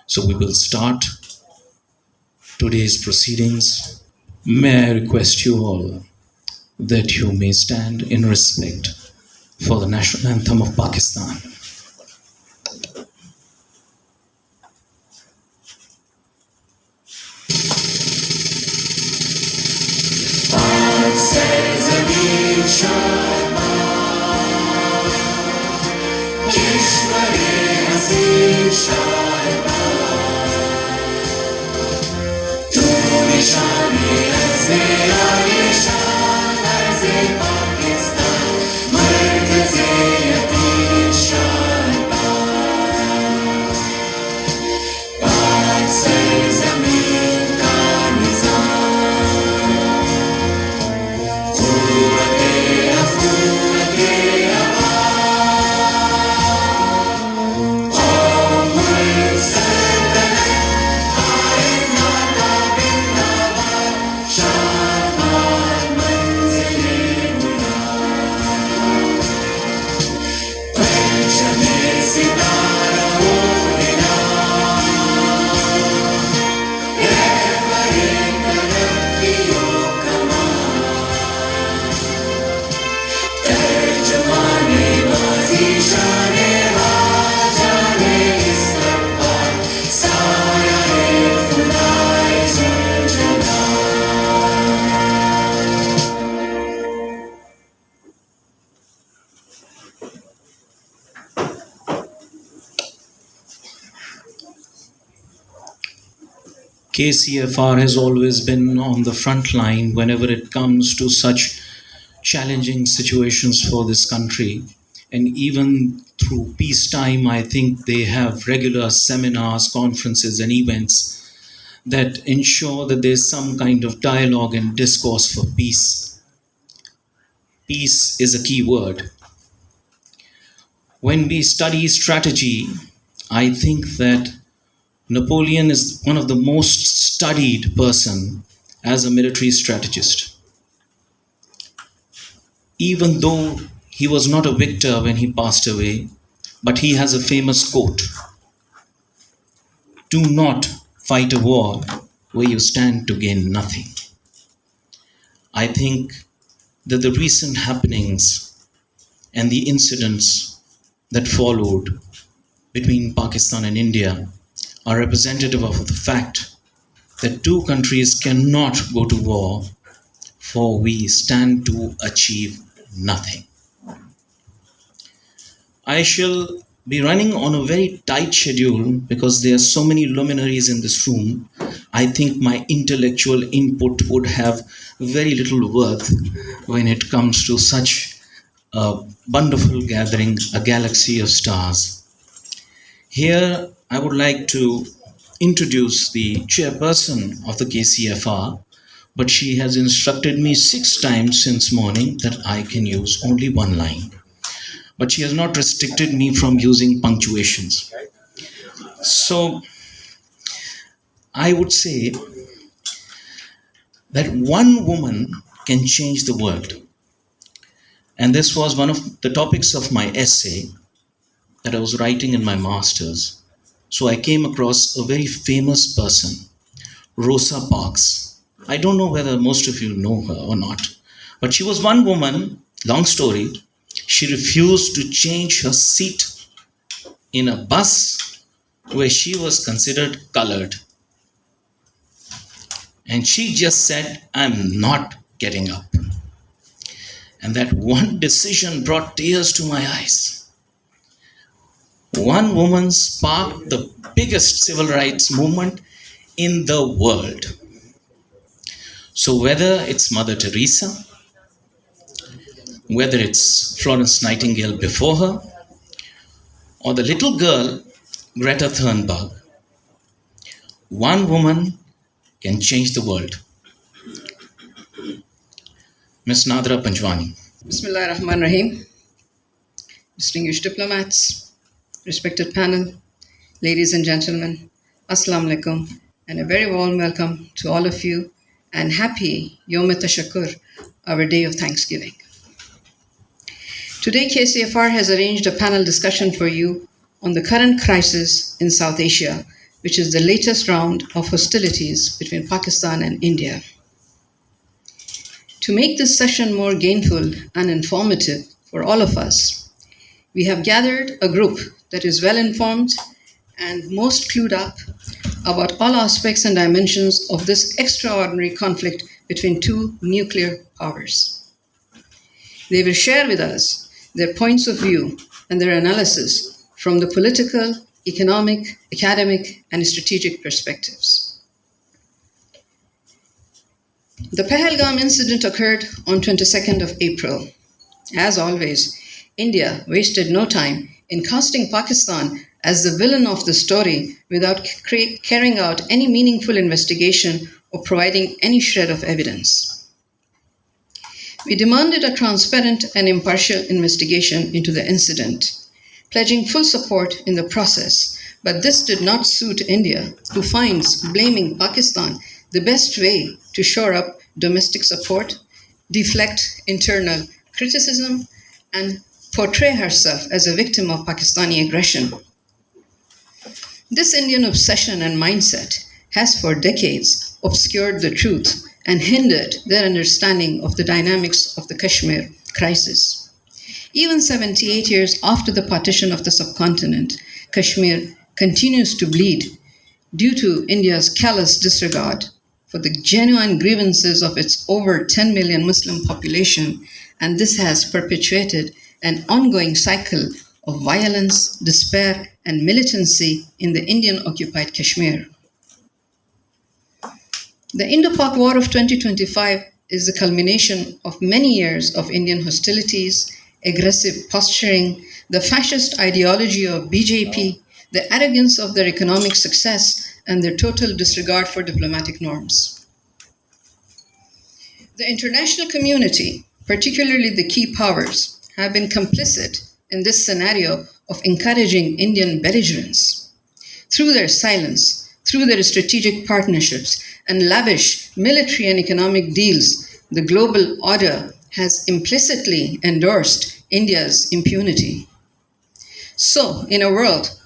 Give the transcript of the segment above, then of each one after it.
So we will start today's proceedings. May I request you all that you may stand in respect for the national anthem of Pakistan. KCFR has always been on the front line whenever it comes to such challenging situations for this country. And even through peacetime, I think they have regular seminars, conferences, and events that ensure that there's some kind of dialogue and discourse for peace. Peace is a key word. When we study strategy, I think that Napoleon is one of the most studied person as a military strategist. Even though he was not a victor when he passed away, but he has a famous quote: "Do not fight a war where you stand to gain nothing." I think that the recent happenings and the incidents that followed between Pakistan and India are representative of the fact that two countries cannot go to war, for we stand to achieve nothing. I shall be running on a very tight schedule because there are so many luminaries in this room. I think my intellectual input would have very little worth when it comes to such a wonderful gathering, a galaxy of stars. Here, I would like to introduce the chairperson of the KCFR, but she has instructed me 6 times since morning that I can use only one line. But she has not restricted me from using punctuations. So, I would say that one woman can change the world. And this was one of the topics of my essay that I was writing in my master's. So I came across a very famous person, Rosa Parks. I don't know whether most of you know her or not, but she was one woman, long story. She refused to change her seat in a bus where she was considered colored. And she just said, "I'm not getting up." And that one decision brought tears to my eyes. One woman sparked the biggest civil rights movement in the world. So whether it's Mother Teresa, whether it's Florence Nightingale before her, or the little girl Greta Thunberg, one woman can change the world. Ms. Nadra Panjwani. Bismillah ar-Rahman ar-Rahim. Distinguished diplomats, respected panel, ladies and gentlemen, Assalamu alaikum, and a very warm welcome to all of you, and happy Yom Tashakkur, our day of Thanksgiving. Today, KCFR has arranged a panel discussion for you on the current crisis in South Asia which is the latest round of hostilities between Pakistan and India. To make this session more gainful and informative for all of us, we have gathered a group that is well informed and most clued up about all aspects and dimensions of this extraordinary conflict between two nuclear powers. They will share with us their points of view and their analysis from the political, economic, academic, and strategic perspectives. The Pahalgam incident occurred on 22nd of April. As always, India wasted no time in casting Pakistan as the villain of the story without carrying out any meaningful investigation or providing any shred of evidence. We demanded a transparent and impartial investigation into the incident, pledging full support in the process, but this did not suit India, who finds blaming Pakistan the best way to shore up domestic support, deflect internal criticism, and portray herself as a victim of Pakistani aggression. This Indian obsession and mindset has for decades obscured the truth and hindered their understanding of the dynamics of the Kashmir crisis. Even 78 years after the partition of the subcontinent, Kashmir continues to bleed due to India's callous disregard for the genuine grievances of its over 10 million Muslim population, and this has perpetuated an ongoing cycle of violence, despair, and militancy in the Indian occupied Kashmir. The Indo-Pak War of 2025 is the culmination of many years of Indian hostilities, aggressive posturing, the fascist ideology of BJP, the arrogance of their economic success, and their total disregard for diplomatic norms. The international community, particularly the key powers, have been complicit in this scenario of encouraging Indian belligerence. Through their silence, through their strategic partnerships, and lavish military and economic deals, the global order has implicitly endorsed India's impunity. So, in a world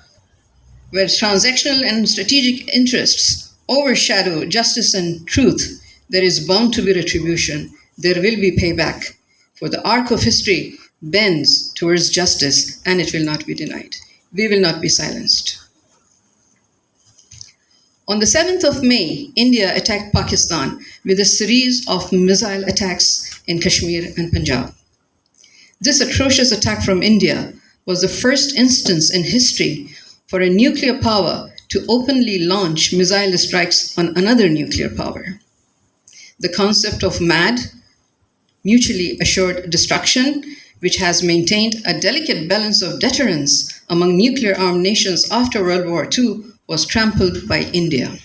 where transactional and strategic interests overshadow justice and truth, there is bound to be retribution. There will be payback. For the arc of history bends towards justice and it will not be denied. We will not be silenced. On the 7th of May, India attacked Pakistan with a series of missile attacks in Kashmir and Punjab. This atrocious attack from India was the first instance in history for a nuclear power to openly launch missile strikes on another nuclear power. The concept of MAD, mutually assured destruction, which has maintained a delicate balance of deterrence among nuclear armed nations after World War II, was trampled by India.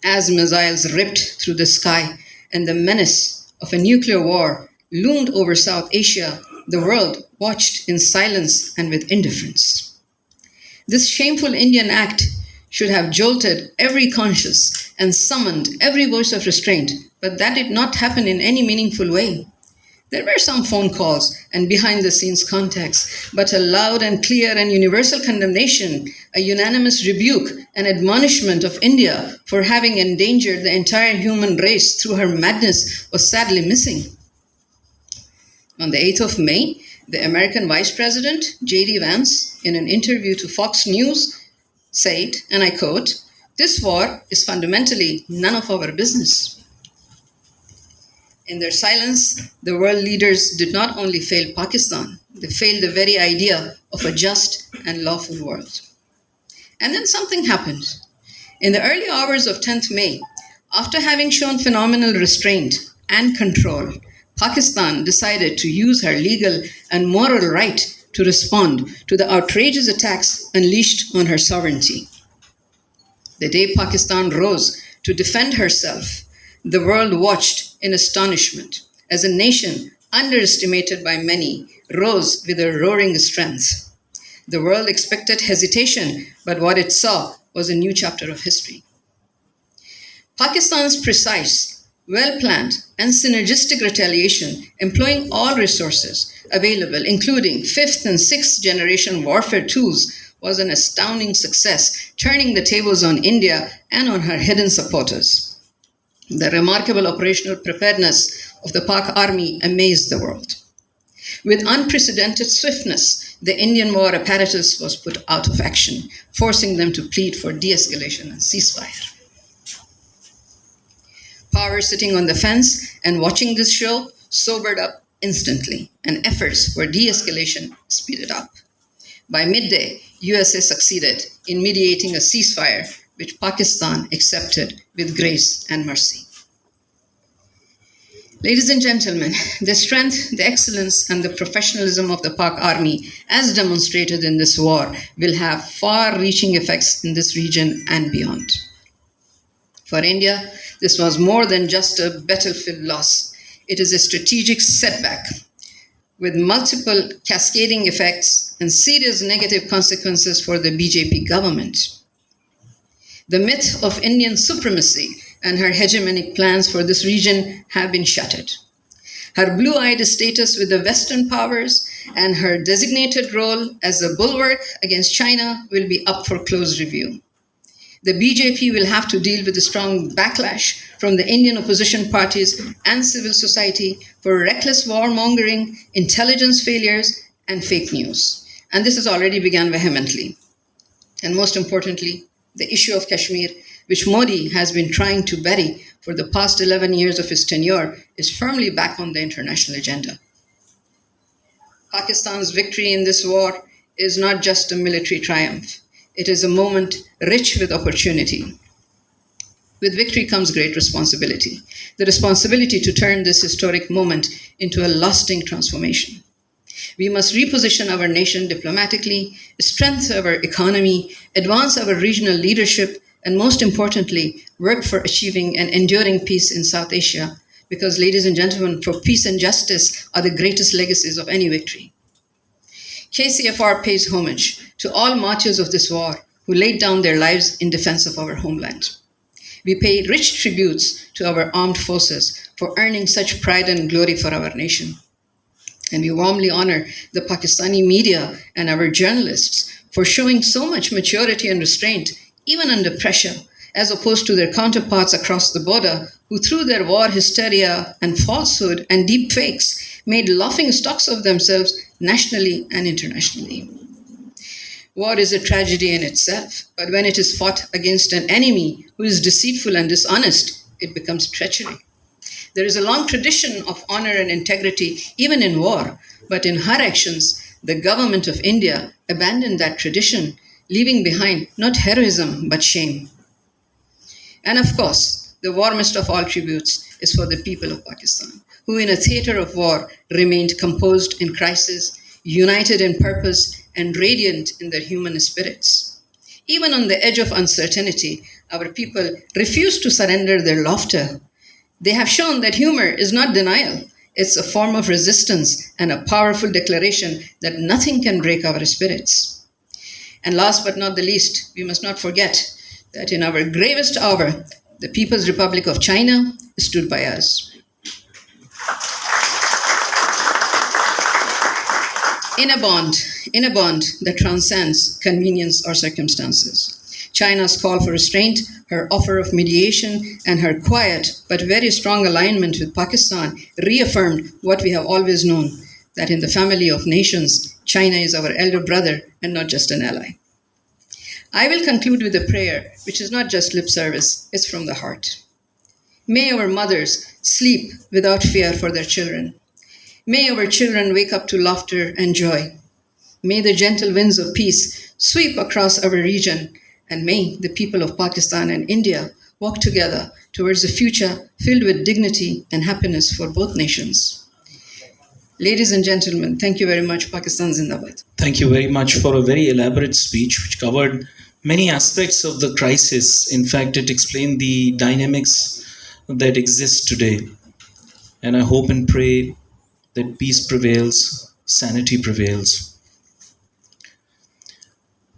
As missiles ripped through the sky and the menace of a nuclear war loomed over South Asia, the world watched in silence and with indifference. This shameful Indian act should have jolted every conscience and summoned every voice of restraint, but that did not happen in any meaningful way. There were some phone calls and behind the scenes contacts, but a loud and clear and universal condemnation, a unanimous rebuke and admonishment of India for having endangered the entire human race through her madness was sadly missing. On the 8th of May, the American Vice President, J.D. Vance, in an interview to Fox News, said, and I quote, "This war is fundamentally none of our business." In their silence, the world leaders did not only fail Pakistan, they failed the very idea of a just and lawful world. And then something happened. In the early hours of 10th May, after having shown phenomenal restraint and control, Pakistan decided to use her legal and moral right to respond to the outrageous attacks unleashed on her sovereignty. The day Pakistan rose to defend herself, the world watched in astonishment as a nation underestimated by many rose with a roaring strength. The world expected hesitation, but what it saw was a new chapter of history. Pakistan's precise, well-planned, and synergistic retaliation, employing all resources available, including fifth and sixth generation warfare tools, was an astounding success, turning the tables on India and on her hidden supporters. The remarkable operational preparedness of the Pak army amazed the world. With unprecedented swiftness, the Indian war apparatus was put out of action, forcing them to plead for de escalation and ceasefire. Powers sitting on the fence and watching this show sobered up instantly, and efforts for de escalation speeded up. By midday, USA succeeded in mediating a ceasefire which Pakistan accepted with grace and mercy. Ladies and gentlemen, the strength, the excellence, and the professionalism of the Pak army, as demonstrated in this war, will have far reaching effects in this region and beyond. For India, this was more than just a battlefield loss. It is a strategic setback with multiple cascading effects and serious negative consequences for the BJP government. The myth of Indian supremacy and her hegemonic plans for this region have been shattered. Her blue eyed status with the Western powers and her designated role as a bulwark against China will be up for close review. The BJP will have to deal with a strong backlash from the Indian opposition parties and civil society for reckless warmongering, intelligence failures, and fake news. And this has already begun vehemently. And most importantly, the issue of Kashmir, which Modi has been trying to bury for the past 11 years of his tenure, is firmly back on the international agenda. Pakistan's victory in this war is not just a military triumph. It is a moment rich with opportunity. With victory comes great responsibility, the responsibility to turn this historic moment into a lasting transformation. We must reposition our nation diplomatically, strengthen our economy, advance our regional leadership, and most importantly, work for achieving an enduring peace in South Asia, because, ladies and gentlemen, for peace and justice are the greatest legacies of any victory. KCFR pays homage to all martyrs of this war who laid down their lives in defense of our homeland. We pay rich tributes to our armed forces for earning such pride and glory for our nation. And we warmly honor the Pakistani media and our journalists for showing so much maturity and restraint, even under pressure, as opposed to their counterparts across the border who, through their war hysteria and falsehood and deep fakes, made laughing stocks of themselves nationally and internationally. War is a tragedy in itself, but when it is fought against an enemy who is deceitful and dishonest, it becomes treachery. There is a long tradition of honor and integrity, even in war, but in her actions, the government of India abandoned that tradition, leaving behind not heroism, but shame. And of course, the warmest of all tributes is for the people of Pakistan, who in a theater of war remained composed in crisis, united in purpose, and radiant in their human spirits. Even on the edge of uncertainty, our people refused to surrender their laughter. They have shown that humor is not denial. It's a form of resistance and a powerful declaration that nothing can break our spirits. And last but not the least, we must not forget that in our gravest hour, the People's Republic of China stood by us. In a bond that transcends convenience or circumstances. China's call for restraint, her offer of mediation, and her quiet but very strong alignment with Pakistan reaffirmed what we have always known, that in the family of nations, China is our elder brother and not just an ally. I will conclude with a prayer, which is not just lip service, it's from the heart. May our mothers sleep without fear for their children. May our children wake up to laughter and joy. May the gentle winds of peace sweep across our region, and may the people of Pakistan and India walk together towards a future filled with dignity and happiness for both nations. Ladies and gentlemen, thank you very much. Pakistan Zindabad. Thank you very much for a very elaborate speech which covered many aspects of the crisis. In fact, it explained the dynamics that exist today. And I hope and pray that peace prevails, sanity prevails.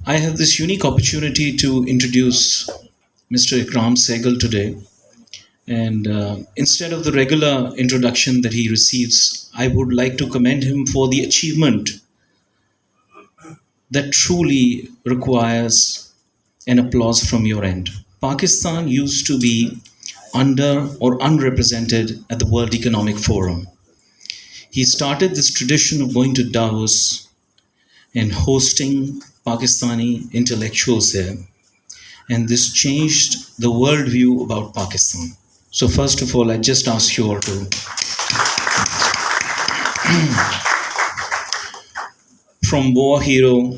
I have this unique opportunity to introduce Mr. Ikram Sehgal today. And instead of the regular introduction that he receives, I would like to commend him for the achievement that truly requires an applause from your end. Pakistan used to be under or unrepresented at the World Economic Forum. He started this tradition of going to Davos and hosting Pakistani intellectuals there. And this changed the worldview about Pakistan. So, first of all, I just ask you all to, from war hero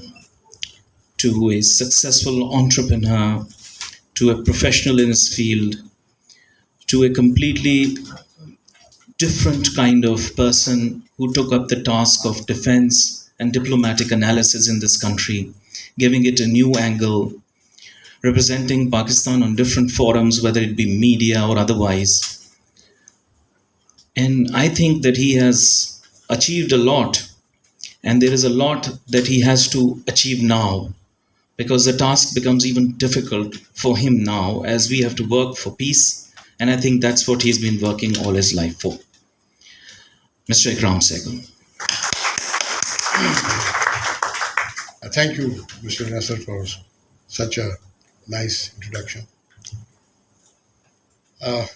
to a successful entrepreneur to a professional in his field to a completely different kind of person who took up the task of defense and diplomatic analysis in this country, giving it a new angle, representing Pakistan on different forums, whether it be media or otherwise. And I think that he has achieved a lot, and there is a lot that he has to achieve now because the task becomes even difficult for him now as we have to work for peace. And I think that's what he's been working all his life for. Mr. Ikram Sehgal. Thank you, Mr. Nasser, for such a nice introduction. Uh,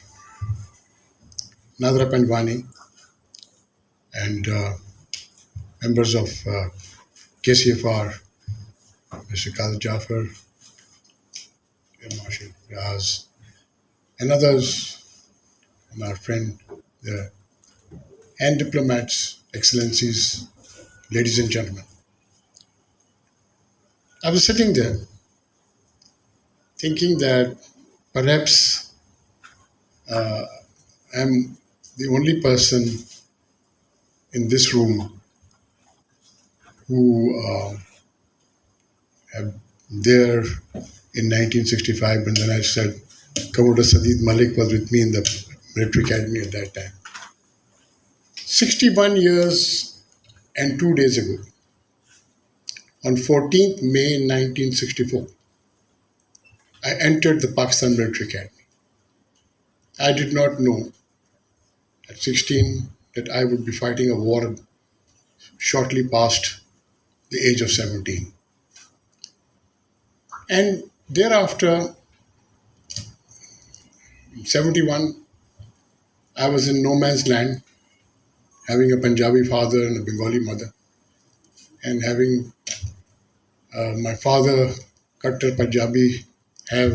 Nadra Pandwani and members of KCFR, Mr. Kadir Jafar, Air Marshal Raz, and others, and our friend, the and diplomats, excellencies, ladies and gentlemen. I was sitting there thinking that perhaps I'm the only person in this room who have there in 1965 when then I said Commodore Sadid Malik was with me in the military academy at that time. 61 years and 2 days ago, on 14th May 1964, I entered the Pakistan Military Academy. I did not know at 16 that I would be fighting a war shortly past the age of 17. And thereafter, in 71, I was in no man's land, having a Punjabi father and a Bengali mother, and having my father, Kattar Punjabi, have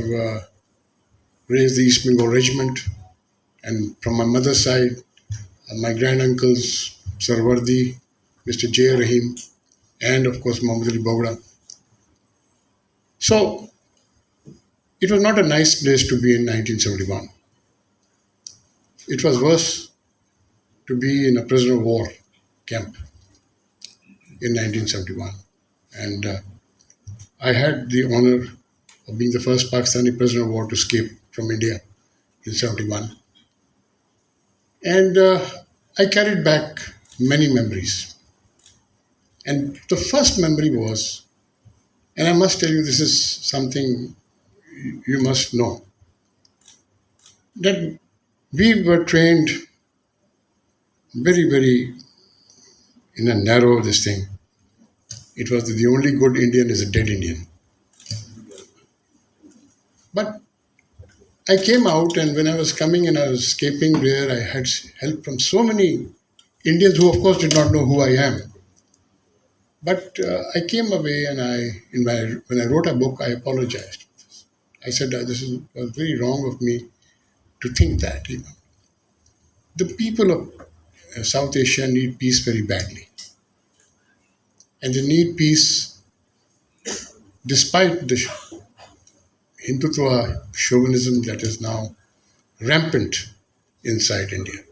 raised the East Bengal Regiment, and from my mother's side, my granduncles, Sarwardi, Mr. J. Rahim, and of course Muhammad Ali Bogra. So it was not a nice place to be in 1971. It was worse to be in a prisoner of war camp in 1971. And I had the honor of being the first Pakistani prisoner of war to escape from India in 71. And I carried back many memories. And the first memory was, and I must tell you, this is something you must know, that we were trained very, very in a narrow this thing. It was that the only good Indian is a dead Indian. But I came out, and when I was coming and I was escaping there, I had help from so many Indians who, of course, did not know who I am. But I came away, and when I wrote a book, I apologized. I said was very wrong of me to think that. The people of South Asia need peace very badly, and they need peace despite the Hindutva chauvinism that is now rampant inside India.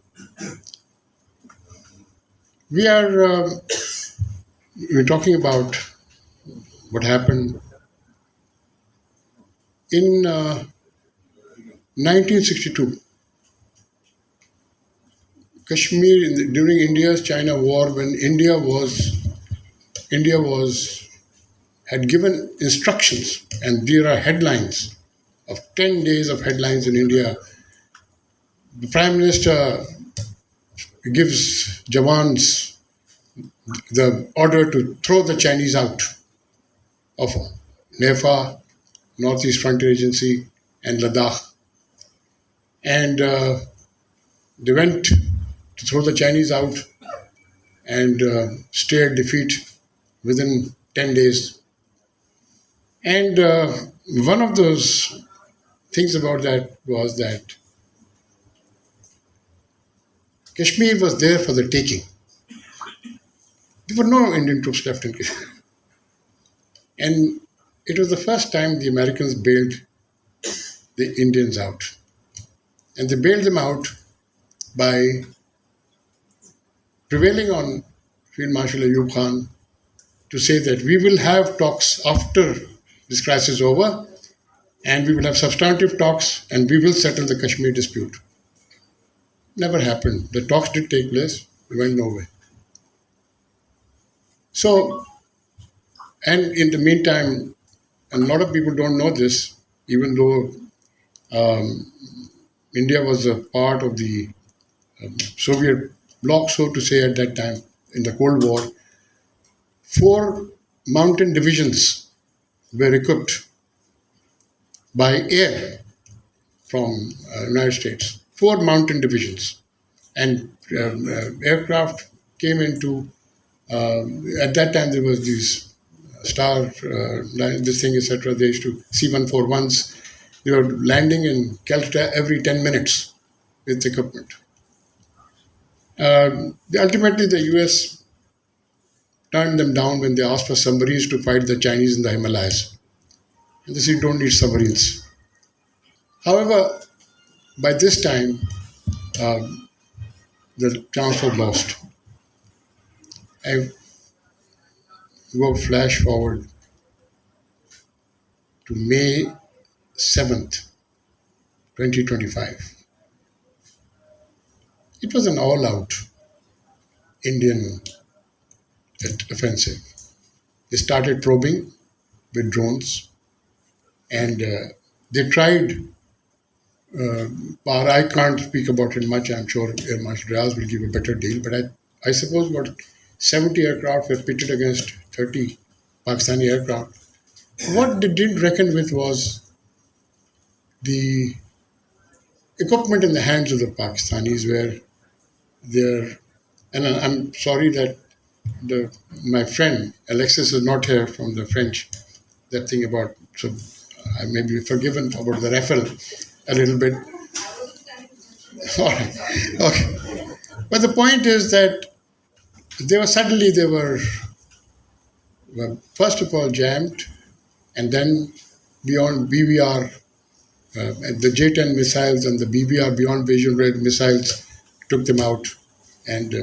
We're talking about what happened in 1962. Kashmir during India's China war, when India had given instructions, and there are headlines of 10 days of headlines in India. The Prime Minister gives Jawans the order to throw the Chinese out. of NEFA, Northeast Frontier Agency, and Ladakh. And they went to throw the Chinese out and stared defeat within 10 days. And one of those things about that was that Kashmir was there for the taking. There were no Indian troops left in Kashmir. And it was the first time the Americans bailed the Indians out. And they bailed them out by prevailing on Field Marshal Ayub Khan to say that we will have talks after this crisis is over, and we will have substantive talks, and we will settle the Kashmir dispute. Never happened. The talks did take place, they went nowhere. So, and in the meantime, and a lot of people don't know this, even though India was a part of the Soviet bloc, so to say, at that time in the Cold War, four mountain divisions were equipped by air from United States. Four mountain divisions, and aircraft came into. At that time, there was these star, this thing, etc. They used to C-141s. They were landing in Calcutta every 10 minutes with equipment. Ultimately, the US turned them down when they asked for submarines to fight the Chinese in the Himalayas. And they said, you don't need submarines. However, by this time, the chance was lost. I go flash forward to May 7th, 2025. It was an all-out Indian offensive. They started probing with drones, and they tried. I can't speak about it much. I'm sure Air Marshal Riaz will give a better deal. But I suppose what 70 aircraft were pitted against 30 Pakistani aircraft. What they didn't reckon with was the equipment in the hands of the Pakistanis, where they're. And I'm sorry that my friend Alexis is not here from the French. That thing about, so I may be forgiven about the Rafale a little bit. All right, okay. But the point is that they were well, first of all jammed, and then beyond BVR, the J-10 missiles and the BVR beyond visual range missiles took them out. And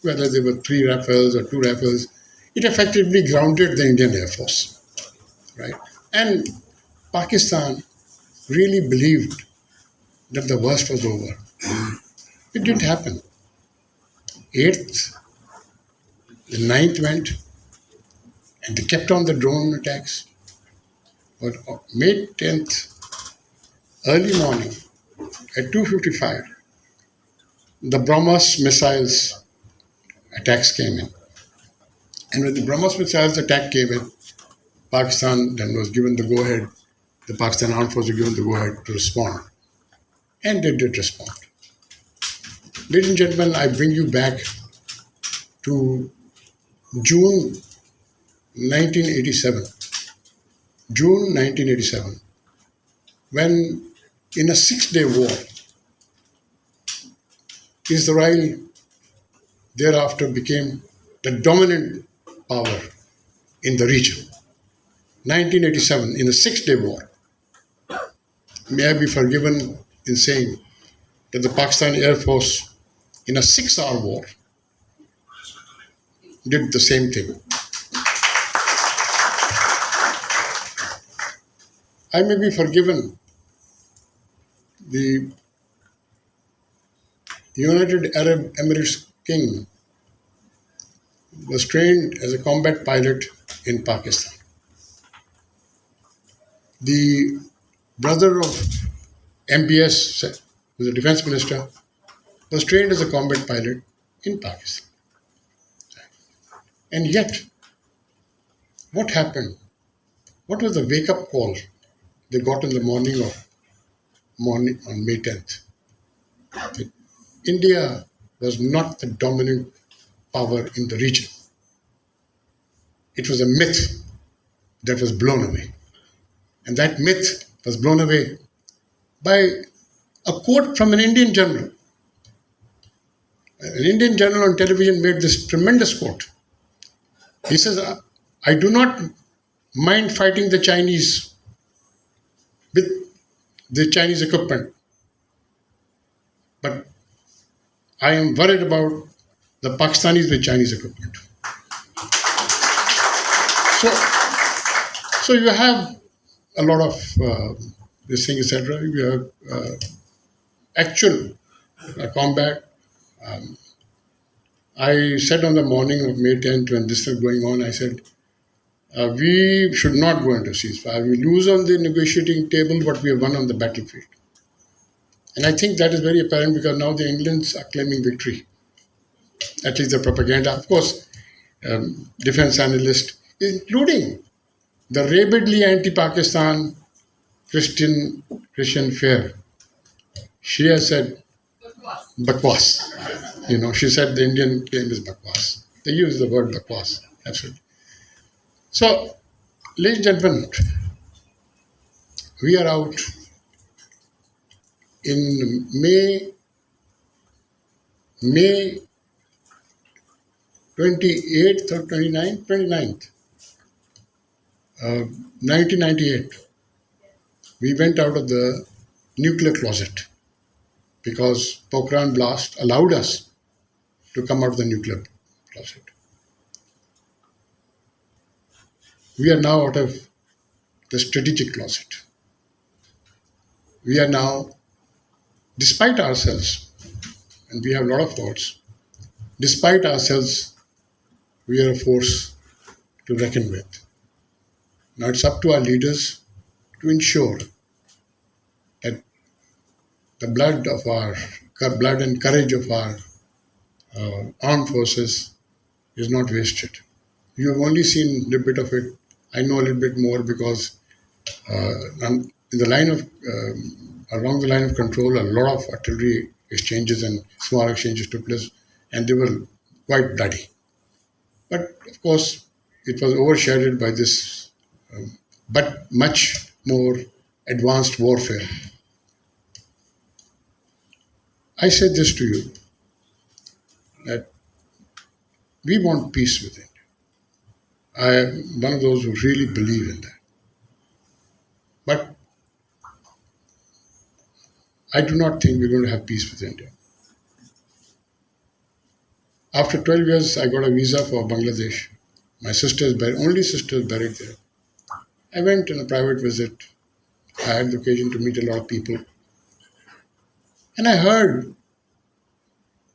whether they were 3 Rafales or 2 Rafales, it effectively grounded the Indian Air Force, right? And Pakistan really believed that the worst was over. It didn't happen. 8th, the 9th went, and they kept on the drone attacks. But May 10th, early morning, at 2:55, the BrahMos missiles attacks came in. And when the BrahMos missiles attack came in, Pakistan then was given the go-ahead, the Pakistan Armed Forces were given the go-ahead to respond. And they did respond. Ladies and gentlemen, I bring you back to June 1987. June 1987, when in a 6-day war, Israel thereafter became the dominant power in the region. 1987, in a 6-day war. May I be forgiven in saying that the Pakistani Air Force, in a 6-hour war, did the same thing. I may be forgiven. The United Arab Emirates King was trained as a combat pilot in Pakistan. The brother of MBS, who was the defense minister, was trained as a combat pilot in Pakistan. And yet, what happened What was the wake up call they got in the morning on May 10th? That India was not the dominant power in the region. It was a myth that was blown away. And that myth was blown away by a quote from an Indian general. An Indian general on television made this tremendous quote. He says, I do not mind fighting the Chinese with the Chinese equipment, but I am worried about the Pakistanis with Chinese equipment. So, so you have a lot of this thing, etc. You have actual combat. I said on the morning of May 10th when this was going on, I said, we should not go into ceasefire. We lose on the negotiating table what we have won on the battlefield. And I think that is very apparent because now the Indians are claiming victory, at least the propaganda. Of course, defense analysts, including the rabidly anti-Pakistan Christian Fair, she has said bakwas. She said the Indian claim is bakwas. They use the word bakwas. Absolutely. So, ladies and gentlemen, we are out in May 28th or 29th, 1998. We went out of the nuclear closet because Pokhran blast allowed us to come out of the nuclear closet. We are now out of the strategic closet. We are now, despite ourselves, and we have a lot of faults, despite ourselves, we are a force to reckon with. Now it's up to our leaders to ensure that the blood and courage of our armed forces is not wasted. You have only seen a little bit of it. I know a little bit more because in the line of along the line of control, a lot of artillery exchanges and small exchanges took place, and they were quite bloody. But of course, it was overshadowed by this, but much more advanced warfare. I say this to you that we want peace with India. I am one of those who really believe in that. But I do not think we're going to have peace with India. After 12 years, I got a visa for Bangladesh. My only sister is buried there. I went on a private visit. I had the occasion to meet a lot of people. And I heard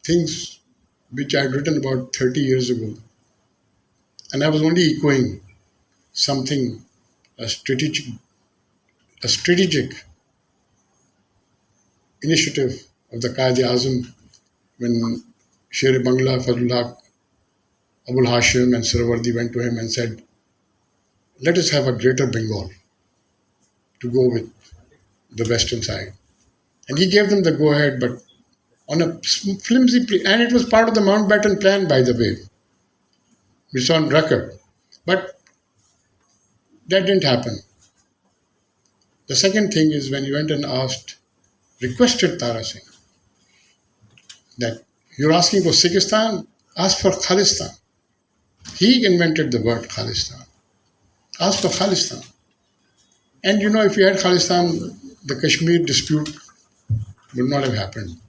things which I had written about 30 years ago. And I was only echoing something, a strategic initiative of the Qaid-e-Azam when Sher Bangla, Fazlul Abul Hashim and Sarawardi went to him and said, let us have a greater Bengal to go with the western side. And he gave them the go-ahead, but on a flimsy and it was part of the Mountbatten plan, by the way. It's on record. But that didn't happen. The second thing is when he went and requested Tara Singh that you're asking for Sikhistan, ask for Khalistan. He invented the word Khalistan. Ask for Khalistan. And if you had Khalistan, the Kashmir dispute would not have happened.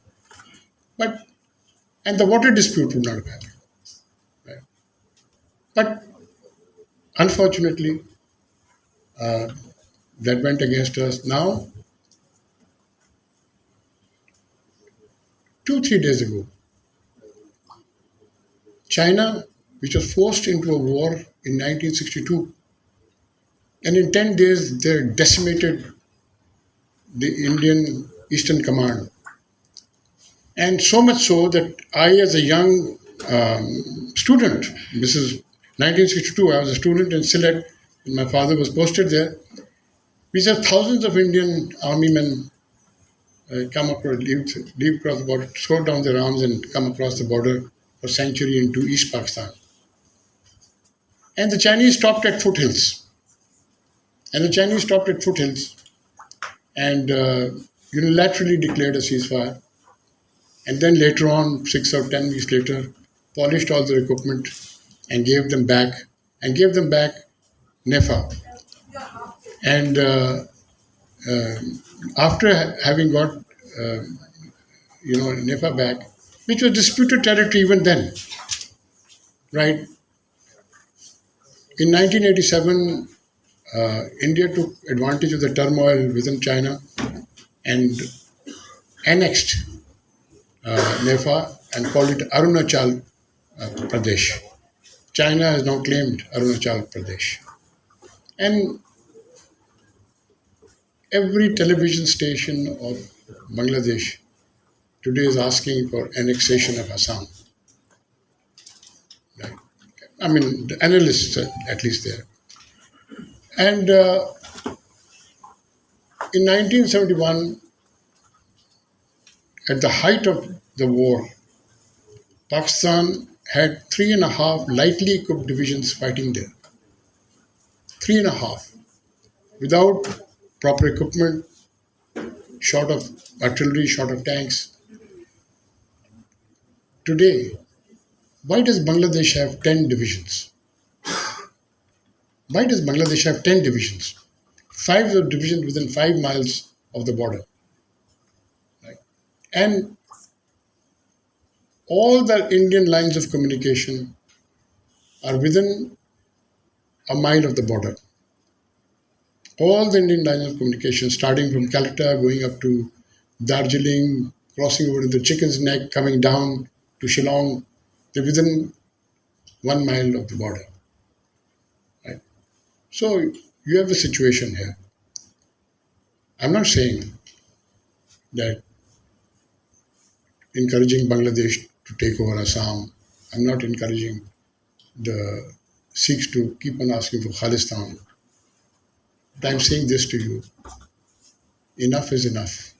And the water dispute would not have happened. Right? But unfortunately, that went against us. Now, 2-3 days ago, China, which was forced into a war in 1962, and in 10 days they decimated the Indian Eastern Command. And so much so that I, as a young student, this is 1962, I was a student in Sylhet, And my father was posted there. We saw thousands of Indian army men come across, leave across the border, throw down their arms and come across the border for sanctuary into East Pakistan. And the Chinese stopped at foothills. And the Chinese stopped at foothills and unilaterally declared a ceasefire. And then later on, 6 or 10 weeks later, polished all their equipment and gave them back, NEFA. And uh, after having got NEFA back, which was disputed territory even then, right? In 1987, India took advantage of the turmoil within China and annexed NEFA and called it Arunachal Pradesh. China has now claimed Arunachal Pradesh. And every television station of Bangladesh today is asking for annexation of Assam. Right? I mean, the analysts at least there. And in 1971, at the height of the war, Pakistan had 3.5 lightly equipped divisions fighting there. 3.5. Without proper equipment, short of artillery, short of tanks. Today, why does Bangladesh have 10 divisions? Why does Bangladesh have 10 divisions? 5 of divisions within 5 miles of the border. Right? And all the Indian lines of communication are within a mile of the border. All the Indian lines of communication, starting from Calcutta, going up to Darjeeling, crossing over to the Chicken's Neck, coming down to Shillong, they're within 1 mile of the border. Right? So you have a situation here. I'm not saying that encouraging Bangladesh to take over Assam. I'm not encouraging the Sikhs to keep on asking for Khalistan. But I'm saying this to you. Enough is enough.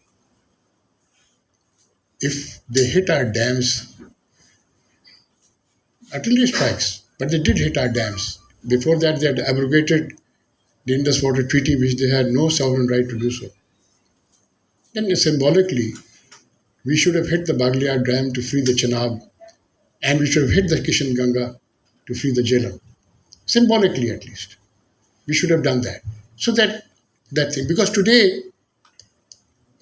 If they hit our dams, artillery strikes, but they did hit our dams. Before that, they had abrogated the Indus Water Treaty, which they had no sovereign right to do so. Then symbolically, we should have hit the Baglia Dam to free the Chenab, and we should have hit the Kishan Ganga to free the Jhelum. Symbolically, at least. We should have done that. So that thing, because today,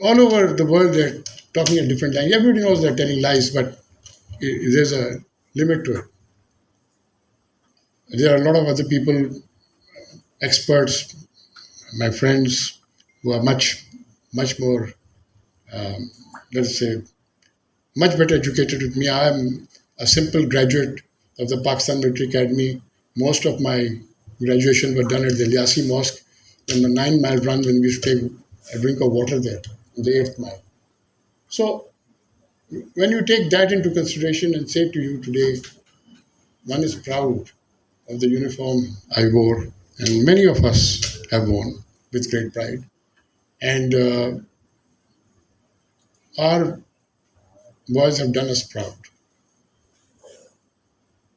all over the world, they're talking a different language. Everybody knows they're telling lies, but there's a limit to it. There are a lot of other people, experts, my friends, who are much more, let's say, much better educated with me. I am a simple graduate of the Pakistan Military Academy. Most of my graduation were done at the Liasi Mosque on the 9-mile run when we used to take a drink of water there on the 8th mile. So when you take that into consideration and say to you today, one is proud of the uniform I wore, and many of us have worn with great pride. And our boys have done us proud.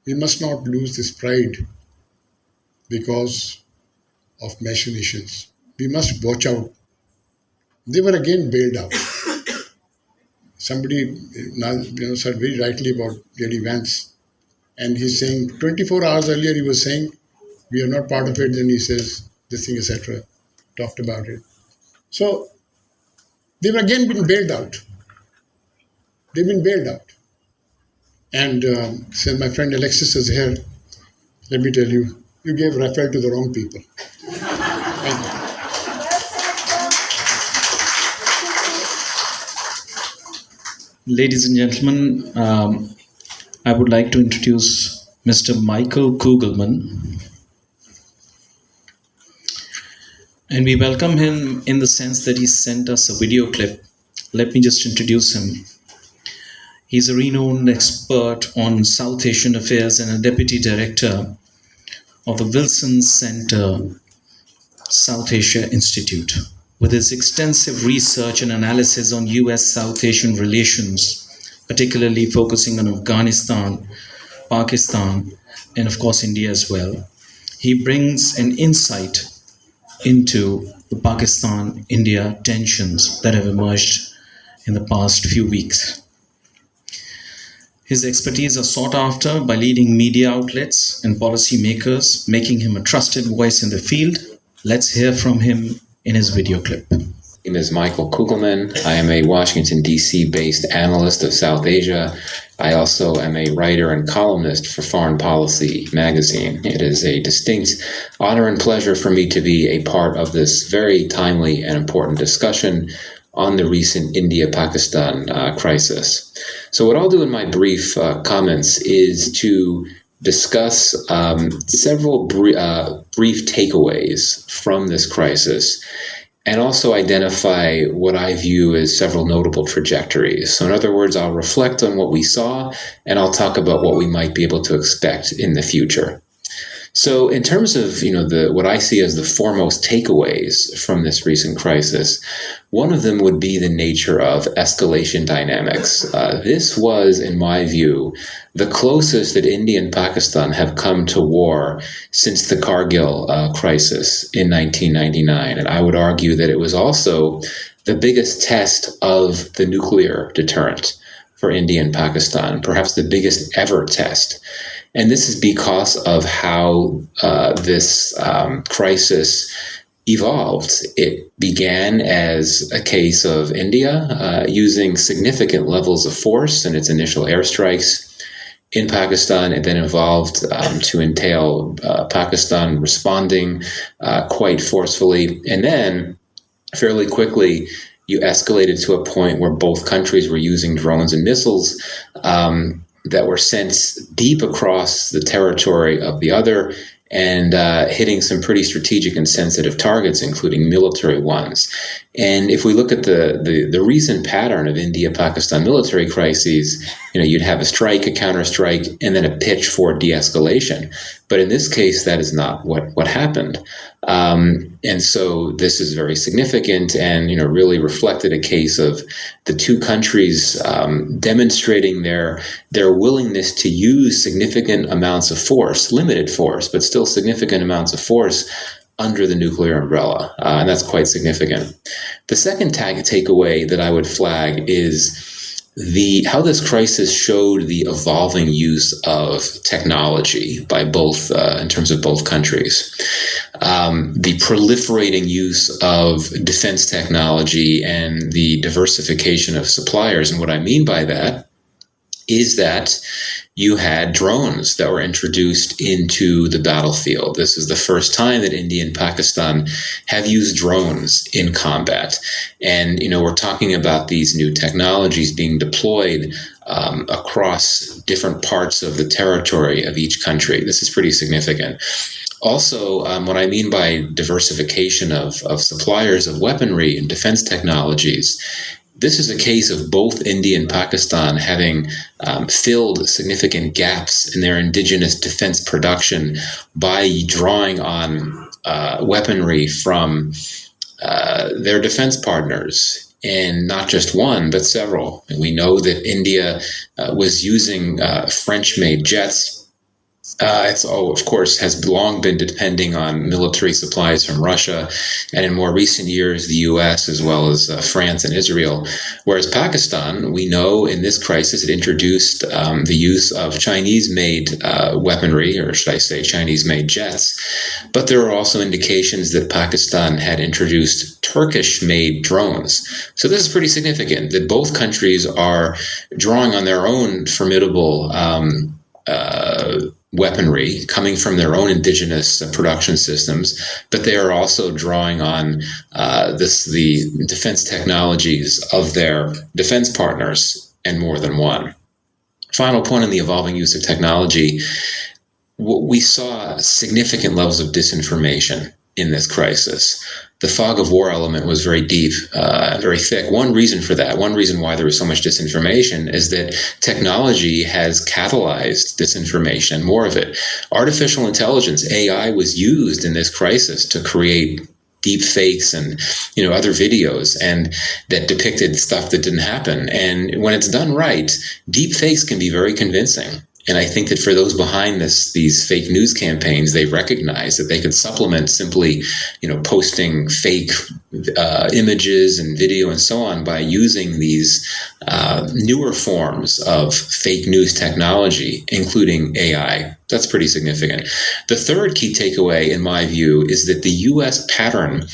We must not lose this pride because of machinations. We must watch out. They were again bailed out. Somebody now said very rightly about J.D. Vance, and he's saying 24 hours earlier he was saying we are not part of it. Then he says this thing, etc. Talked about it. So they've again been bailed out. They've been bailed out. And since my friend Alexis is here, let me tell you, you gave Raphael to the wrong people. Thank you. Ladies and gentlemen, I would like to introduce Mr. Michael Kugelman. And we welcome him in the sense that he sent us a video clip. Let me just introduce him. He's a renowned expert on South Asian affairs and a deputy director of the Wilson Center South Asia Institute. With its extensive research and analysis on US South Asian relations, particularly focusing on Afghanistan, Pakistan, and of course India as well, he brings an insight into the Pakistan India tensions that have emerged in the past few weeks. His expertise are sought after by leading media outlets and policymakers, making him a trusted voice in the field. Let's hear from him in his video clip. My name is Michael Kugelman. I am a Washington, D.C. based analyst of South Asia. I also am a writer and columnist for Foreign Policy magazine. It is a distinct honor and pleasure for me to be a part of this very timely and important discussion on the recent India-Pakistan crisis. So what I'll do in my brief comments is to discuss several brief takeaways from this crisis, and also identify what I view as several notable trajectories. So in other words, I'll reflect on what we saw, and I'll talk about what we might be able to expect in the future. So in terms of what I see as the foremost takeaways from this recent crisis, one of them would be the nature of escalation dynamics. This was, in my view, the closest that India and Pakistan have come to war since the Kargil crisis in 1999. And I would argue that it was also the biggest test of the nuclear deterrent for India and Pakistan, perhaps the biggest ever test. And this is because of how this crisis evolved. It began as a case of India using significant levels of force in its initial airstrikes in Pakistan. It then evolved to entail Pakistan responding quite forcefully. And then fairly quickly, you escalated to a point where both countries were using drones and missiles that were sent deep across the territory of the other and hitting some pretty strategic and sensitive targets, including military ones. And if we look at the recent pattern of India-Pakistan military crises, you'd have a strike, a counterstrike, and then a pitch for de-escalation. But in this case, that is not what happened. And so this is very significant and, really reflected a case of the two countries demonstrating their willingness to use significant amounts of force, limited force, but still significant amounts of force under the nuclear umbrella. And that's quite significant. The second takeaway that I would flag is how this crisis showed the evolving use of technology by both, in terms of both countries. The proliferating use of defense technology and the diversification of suppliers. And what I mean by that is that you had drones that were introduced into the battlefield. This is the first time that India and Pakistan have used drones in combat. And, we're talking about these new technologies being deployed across different parts of the territory of each country. This is pretty significant. Also, what I mean by diversification of suppliers of weaponry and defense technologies, this is a case of both India and Pakistan having filled significant gaps in their indigenous defense production by drawing on weaponry from their defense partners, and not just one, but several. And we know that India was using French-made jets. Of course, has long been depending on military supplies from Russia, and in more recent years, the U.S. as well as France and Israel. Whereas Pakistan, we know in this crisis, it introduced the use of Chinese-made weaponry, or should I say Chinese-made jets. But there are also indications that Pakistan had introduced Turkish-made drones. So this is pretty significant, that both countries are drawing on their own formidable weaponry coming from their own indigenous production systems, but they are also drawing on the defense technologies of their defense partners, and more than one. Final point on the evolving use of technology, we saw significant levels of disinformation in this crisis. the fog of war element was very deep, very thick. One reason for that, one reason why there was so much disinformation is that technology has catalyzed disinformation, more of it. Artificial intelligence, AI, was used in this crisis to create deep fakes and other videos and that depicted stuff that didn't happen. And when it's done right, deep fakes can be very convincing. And I think that for those behind these fake news campaigns, they recognize that they could supplement simply, posting fake images and video and so on by using these newer forms of fake news technology, including AI. That's pretty significant. The third key takeaway, in my view, is that the U.S. pattern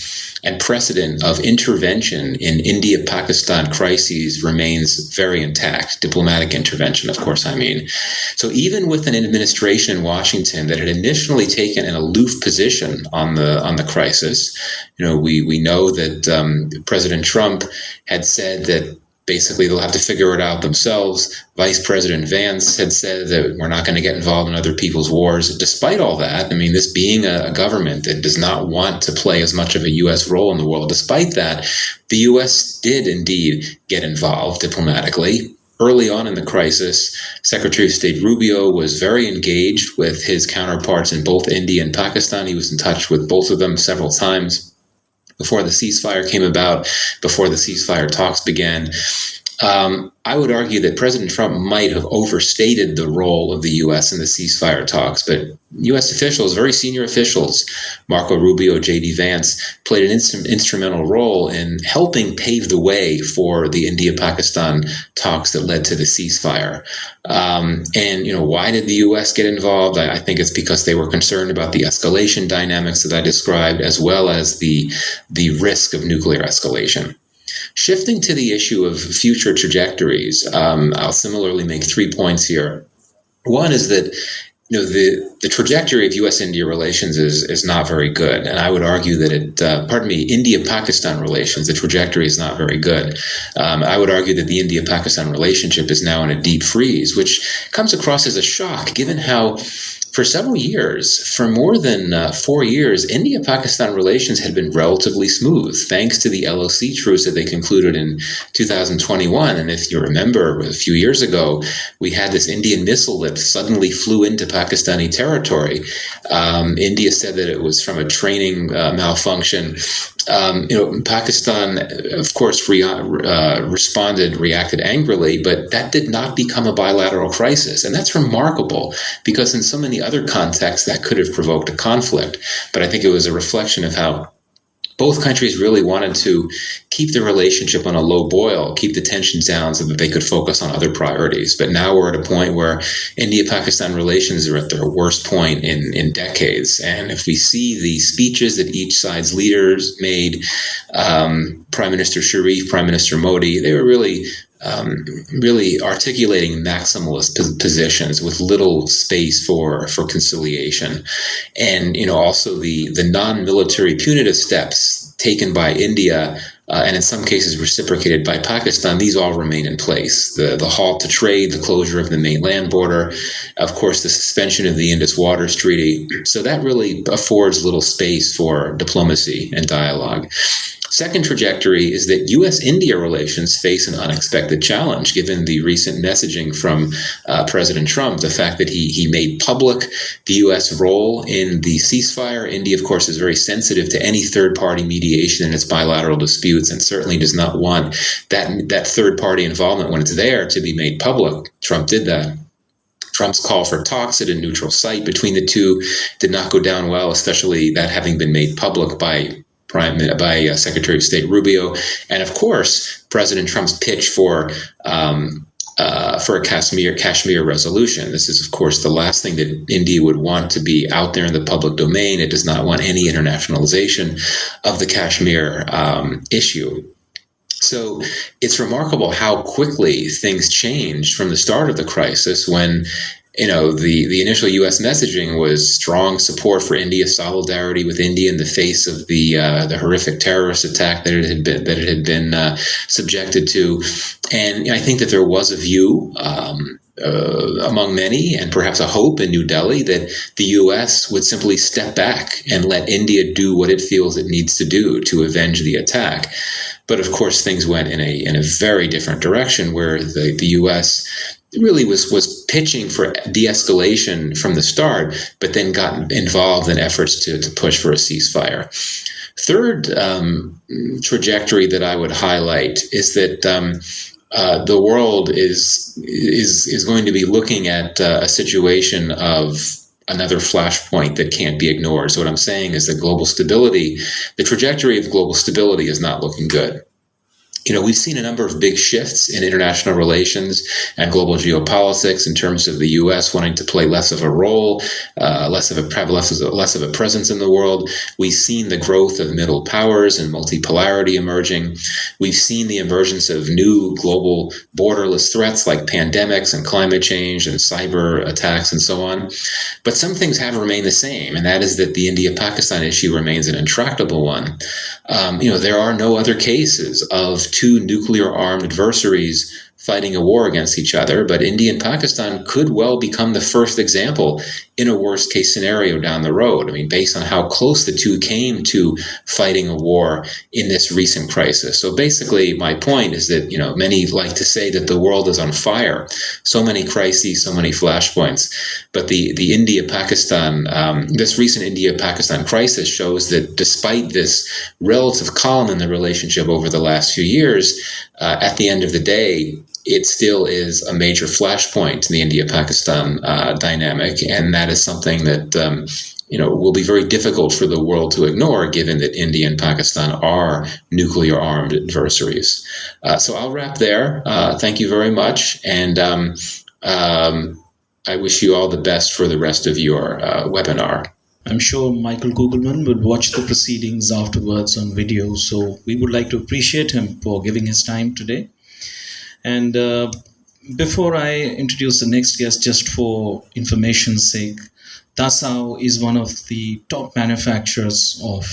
and precedent of intervention in India-Pakistan crises remains very intact. Diplomatic intervention, of course, I mean. So even with an administration in Washington that had initially taken an aloof position on the crisis, we know that President Trump had said that basically they'll have to figure it out themselves. Vice President Vance had said that we're not going to get involved in other people's wars. Despite all that, this being a government that does not want to play as much of a U.S. role in the world, despite that, the U.S. did indeed get involved diplomatically. Early on in the crisis, Secretary of State Rubio was very engaged with his counterparts in both India and Pakistan. He was in touch with both of them several times before the ceasefire came about, before the ceasefire talks began. I would argue that President Trump might have overstated the role of the U.S. in the ceasefire talks, but U.S. officials, very senior officials, Marco Rubio, J.D. Vance, played an instrumental role in helping pave the way for the India-Pakistan talks that led to the ceasefire. Why did the U.S. get involved? I think it's because they were concerned about the escalation dynamics that I described, as well as the risk of nuclear escalation. Shifting to the issue of future trajectories, I'll similarly make 3 points here. One is that the trajectory of U.S.-India relations is not very good, and I would argue that India-Pakistan relations, the trajectory is not very good. I would argue that the India-Pakistan relationship is now in a deep freeze, which comes across as a shock, given how for several years, for more than 4 years, India-Pakistan relations had been relatively smooth, thanks to the LOC truce that they concluded in 2021. And if you remember, a few years ago, we had this Indian missile that suddenly flew into Pakistani territory. India said that it was from a training malfunction. Pakistan, of course, reacted angrily, but that did not become a bilateral crisis. And that's remarkable because in so many other contexts that could have provoked a conflict. But I think it was a reflection of how both countries really wanted to keep the relationship on a low boil, keep the tensions down so that they could focus on other priorities. But now we're at a point where India-Pakistan relations are at their worst point in decades. And if we see the speeches that each side's leaders made, Prime Minister Sharif, Prime Minister Modi, they were really articulating maximalist positions with little space for conciliation. And also the non-military punitive steps taken by India and in some cases reciprocated by Pakistan, these all remain in place. The halt to trade, the closure of the main land border, of course the suspension of the Indus Waters Treaty. So that really affords little space for diplomacy and dialogue. Second trajectory is that U.S.-India relations face an unexpected challenge, given the recent messaging from President Trump, the fact that he made public the U.S. role in the ceasefire. India, of course, is very sensitive to any third-party mediation in its bilateral disputes and certainly does not want that third-party involvement when it's there to be made public. Trump did that. Trump's call for talks at a neutral site between the two did not go down well, especially that having been made public by Secretary of State Rubio, and of course, President Trump's pitch for a Kashmir resolution. This is, of course, the last thing that India would want to be out there in the public domain. It does not want any internationalization of the Kashmir issue. So it's remarkable how quickly things changed from the start of the crisis when the initial U.S. messaging was strong support for India, solidarity with India in the face of the horrific terrorist attack that it had been subjected to, and I think that there was a view among many, and perhaps a hope in New Delhi, that the U.S. would simply step back and let India do what it feels it needs to do to avenge the attack. But of course, things went in a very different direction, where the U.S. really was pitching for de-escalation from the start, but then got involved in efforts to push for a ceasefire. Third trajectory that I would highlight is that the world is going to be looking at a situation of another flashpoint that can't be ignored. So what I'm saying is that global stability, the trajectory of global stability is not looking good. We've seen a number of big shifts in international relations and global geopolitics in terms of the U.S. wanting to play less of a role, less of a presence in the world. We've seen the growth of middle powers and multipolarity emerging. We've seen the emergence of new global borderless threats like pandemics and climate change and cyber attacks and so on. But some things have remained the same, and that is that the India-Pakistan issue remains an intractable one. There are no other cases of two nuclear-armed adversaries fighting a war against each other, but India and Pakistan could well become the first example in a worst-case scenario down the road. I mean, based on how close the two came to fighting a war in this recent crisis. So basically, my point is that, many like to say that the world is on fire. So many crises, so many flashpoints. But the India-Pakistan, this recent India-Pakistan crisis shows that despite this relative calm in the relationship over the last few years, at the end of the day, it still is a major flashpoint in the India-Pakistan dynamic, and that is something that will be very difficult for the world to ignore, given that India and Pakistan are nuclear-armed adversaries. So I'll wrap there. Thank you very much, and I wish you all the best for the rest of your webinar. I'm sure Michael Kugelman would watch the proceedings afterwards on video, so we would like to appreciate him for giving his time today. And before I introduce the next guest, just for information's sake, Dassault is one of the top manufacturers of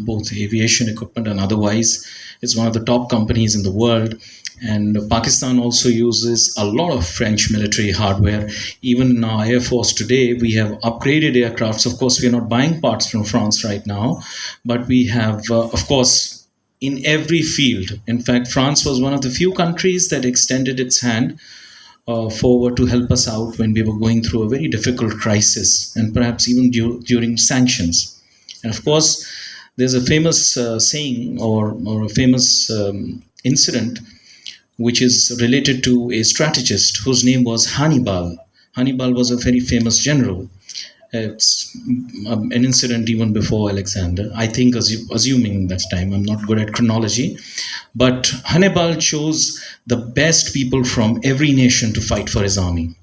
both aviation equipment and otherwise. It's one of the top companies in the world. And Pakistan also uses a lot of French military hardware. Even in our Air Force today, we have upgraded aircrafts. Of course, we are not buying parts from France right now, but we have, of course, in every field. In fact, France was one of the few countries that extended its hand forward to help us out when we were going through a very difficult crisis, and perhaps even during sanctions. And of course, there's a famous saying or a famous incident which is related to a strategist whose name was Hannibal. Hannibal was a very famous general. It's an incident even before Alexander, I think, assuming that time. I'm not good at chronology. But Hannibal chose the best people from every nation to fight for his army.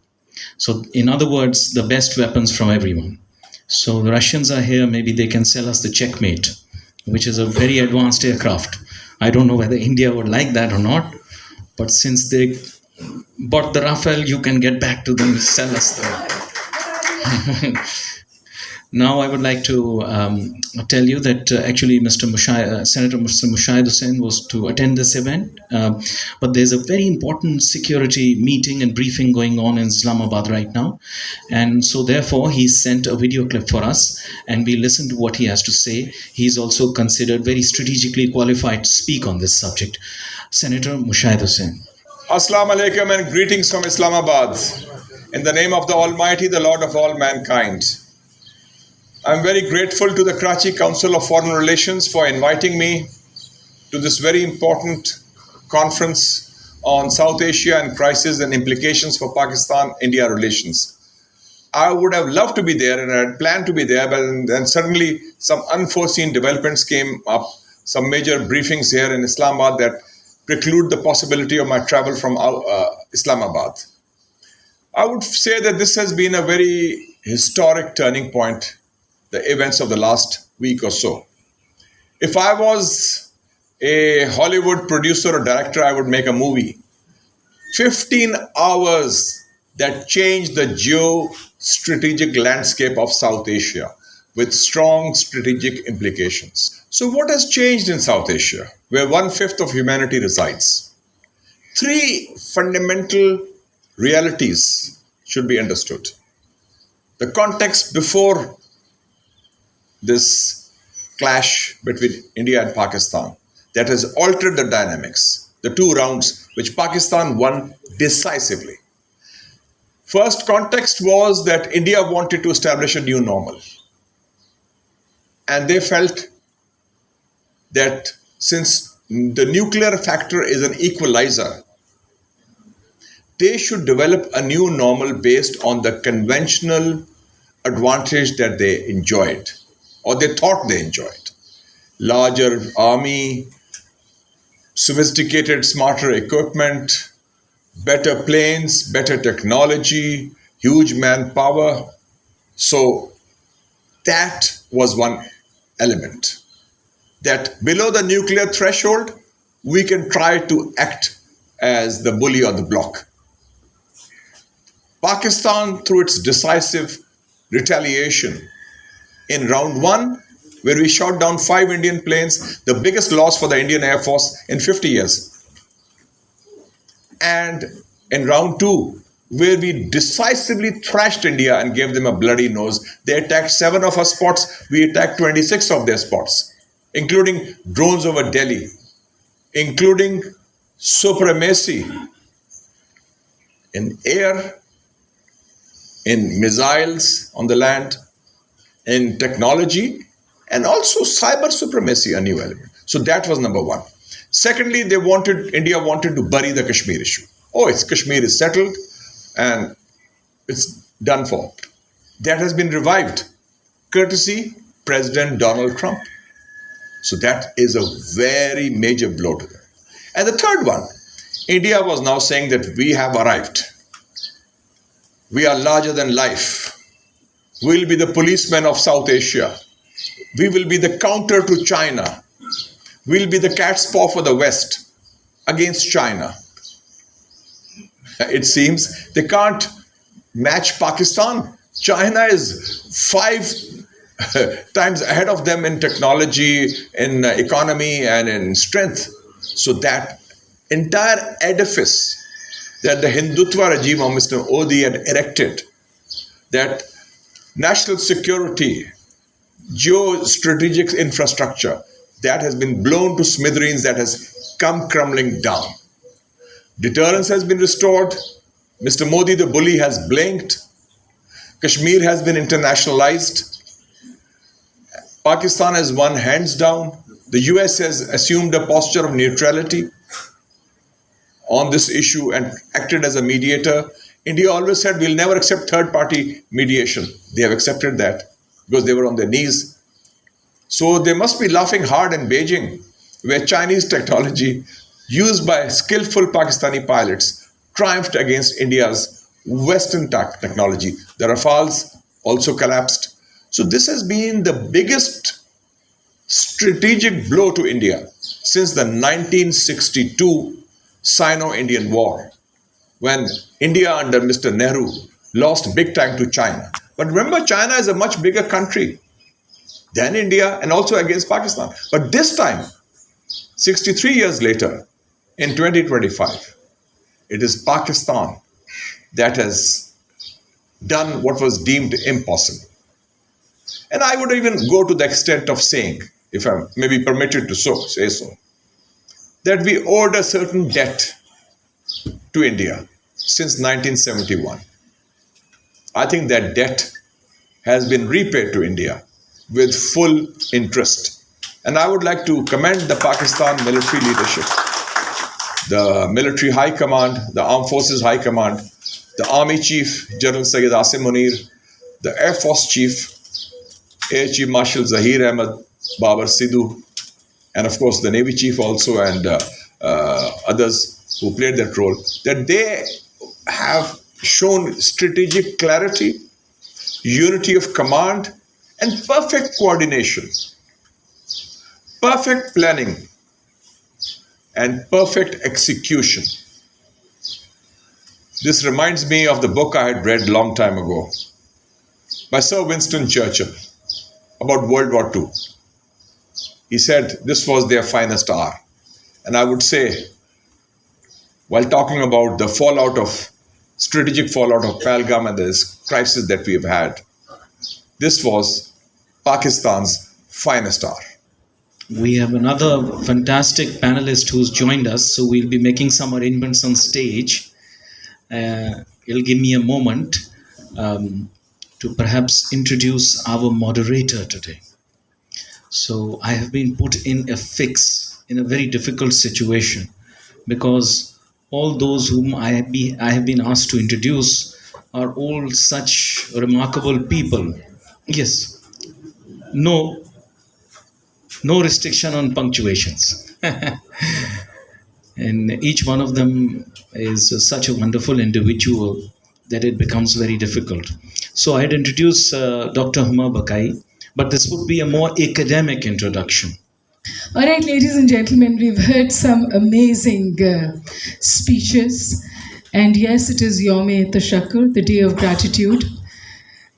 So in other words, the best weapons from everyone. So the Russians are here, maybe they can sell us the Checkmate, which is a very advanced aircraft. I don't know whether India would like that or not, but since they bought the Rafale, you can get back to them, sell us the... Now I would like to tell you that actually Senator Mr. Mushahid Hussain was to attend this event, but there's a very important security meeting and briefing going on in Islamabad right now, and so therefore he sent a video clip for us, and we listened to what he has to say. He's also considered very strategically qualified to speak on this subject. Senator Mushahid Hussain. Assalamu alaikum and greetings from Islamabad. In the name of the Almighty, the Lord of all mankind. I'm very grateful to the Karachi Council of Foreign Relations for inviting me to this very important conference on South Asia and crisis and implications for Pakistan-India relations. I would have loved to be there and I had planned to be there, but then suddenly some unforeseen developments came up, some major briefings here in Islamabad that preclude the possibility of my travel from Islamabad. I would say that this has been a very historic turning point, the events of the last week or so. If I was a Hollywood producer or director, I would make a movie. 15 hours that changed the geo-strategic landscape of South Asia with strong strategic implications. So what has changed in South Asia, where 1/5 of humanity resides? Three fundamental realities should be understood. The context before this clash between India and Pakistan that has altered the dynamics, the two rounds which Pakistan won decisively. First context was that India wanted to establish a new normal. And they felt that since the nuclear factor is an equalizer, they should develop a new normal based on the conventional advantage that they enjoyed, or they thought they enjoyed. Larger army, sophisticated, smarter equipment, better planes, better technology, huge manpower. So that was one element. That below the nuclear threshold, we can try to act as the bully on the block. Pakistan, through its decisive retaliation in round one, where we shot down 5 Indian planes, the biggest loss for the Indian Air Force in 50 years. And in round two, where we decisively thrashed India and gave them a bloody nose. They attacked 7 of our spots, we attacked 26 of their spots, including drones over Delhi, including supremacy in air, in missiles on the land, in technology, and also cyber supremacy, a new element. So that was number one. Secondly, India wanted to bury the Kashmir issue. Oh, Kashmir is settled and it's done for. That has been revived, courtesy President Donald Trump. So that is a very major blow to them. And the third one, India was now saying that we have arrived. We are larger than life. We will be the policemen of South Asia. We will be the counter to China. We will be the cat's paw for the West against China. It seems they can't match Pakistan. China is 5 times ahead of them in technology, in economy, and in strength. So that entire edifice that the Hindutva regime of Mr. Modi had erected, that national security, geostrategic infrastructure, that has been blown to smithereens, that has come crumbling down. Deterrence has been restored. Mr. Modi, the bully, has blinked. Kashmir has been internationalized. Pakistan has won hands down. The US has assumed a posture of neutrality on this issue and acted as a mediator. India always said we'll never accept third-party mediation. They have accepted that because they were on their knees. So they must be laughing hard in Beijing, where Chinese technology used by skillful Pakistani pilots triumphed against India's Western technology. The Rafales also collapsed. So this has been the biggest strategic blow to India since the 1962 Sino-Indian War, when India under Mr. Nehru lost big time to China. But remember, China is a much bigger country than India and also against Pakistan. But this time, 63 years later, in 2025, it is Pakistan that has done what was deemed impossible. And I would even go to the extent of saying, if I'm maybe permitted to say so, that we owed a certain debt to India since 1971. I think that debt has been repaid to India with full interest. And I would like to commend the Pakistan military leadership, the military high command, the Armed Forces High Command, the Army Chief, General Syed Asim Munir, the Air Force Chief, Air Chief Marshal Zahir Ahmed Babar Sidhu, and of course the Navy Chief also, and others who played that role, that they have shown strategic clarity, unity of command, and perfect coordination, perfect planning, and perfect execution. This reminds me of the book I had read a long time ago by Sir Winston Churchill about World War II. He said this was their finest hour. And I would say, while talking about the fallout of strategic fallout of Pahalgam and this crisis that we have had. This was Pakistan's finest hour. We have another fantastic panelist who's joined us, so we'll be making some arrangements on stage. It'll give me a moment to perhaps introduce our moderator today. So I have been put in a fix in a very difficult situation because all those whom I have been asked to introduce are all such remarkable people. Yes, no, no restriction on punctuations. And each one of them is such a wonderful individual that it becomes very difficult. So I'd introduce Dr. Huma Bakai, but this would be a more academic introduction. All right, ladies and gentlemen, we've heard some amazing speeches. And yes, it is Yom-e Tashakkur, the Day of Gratitude.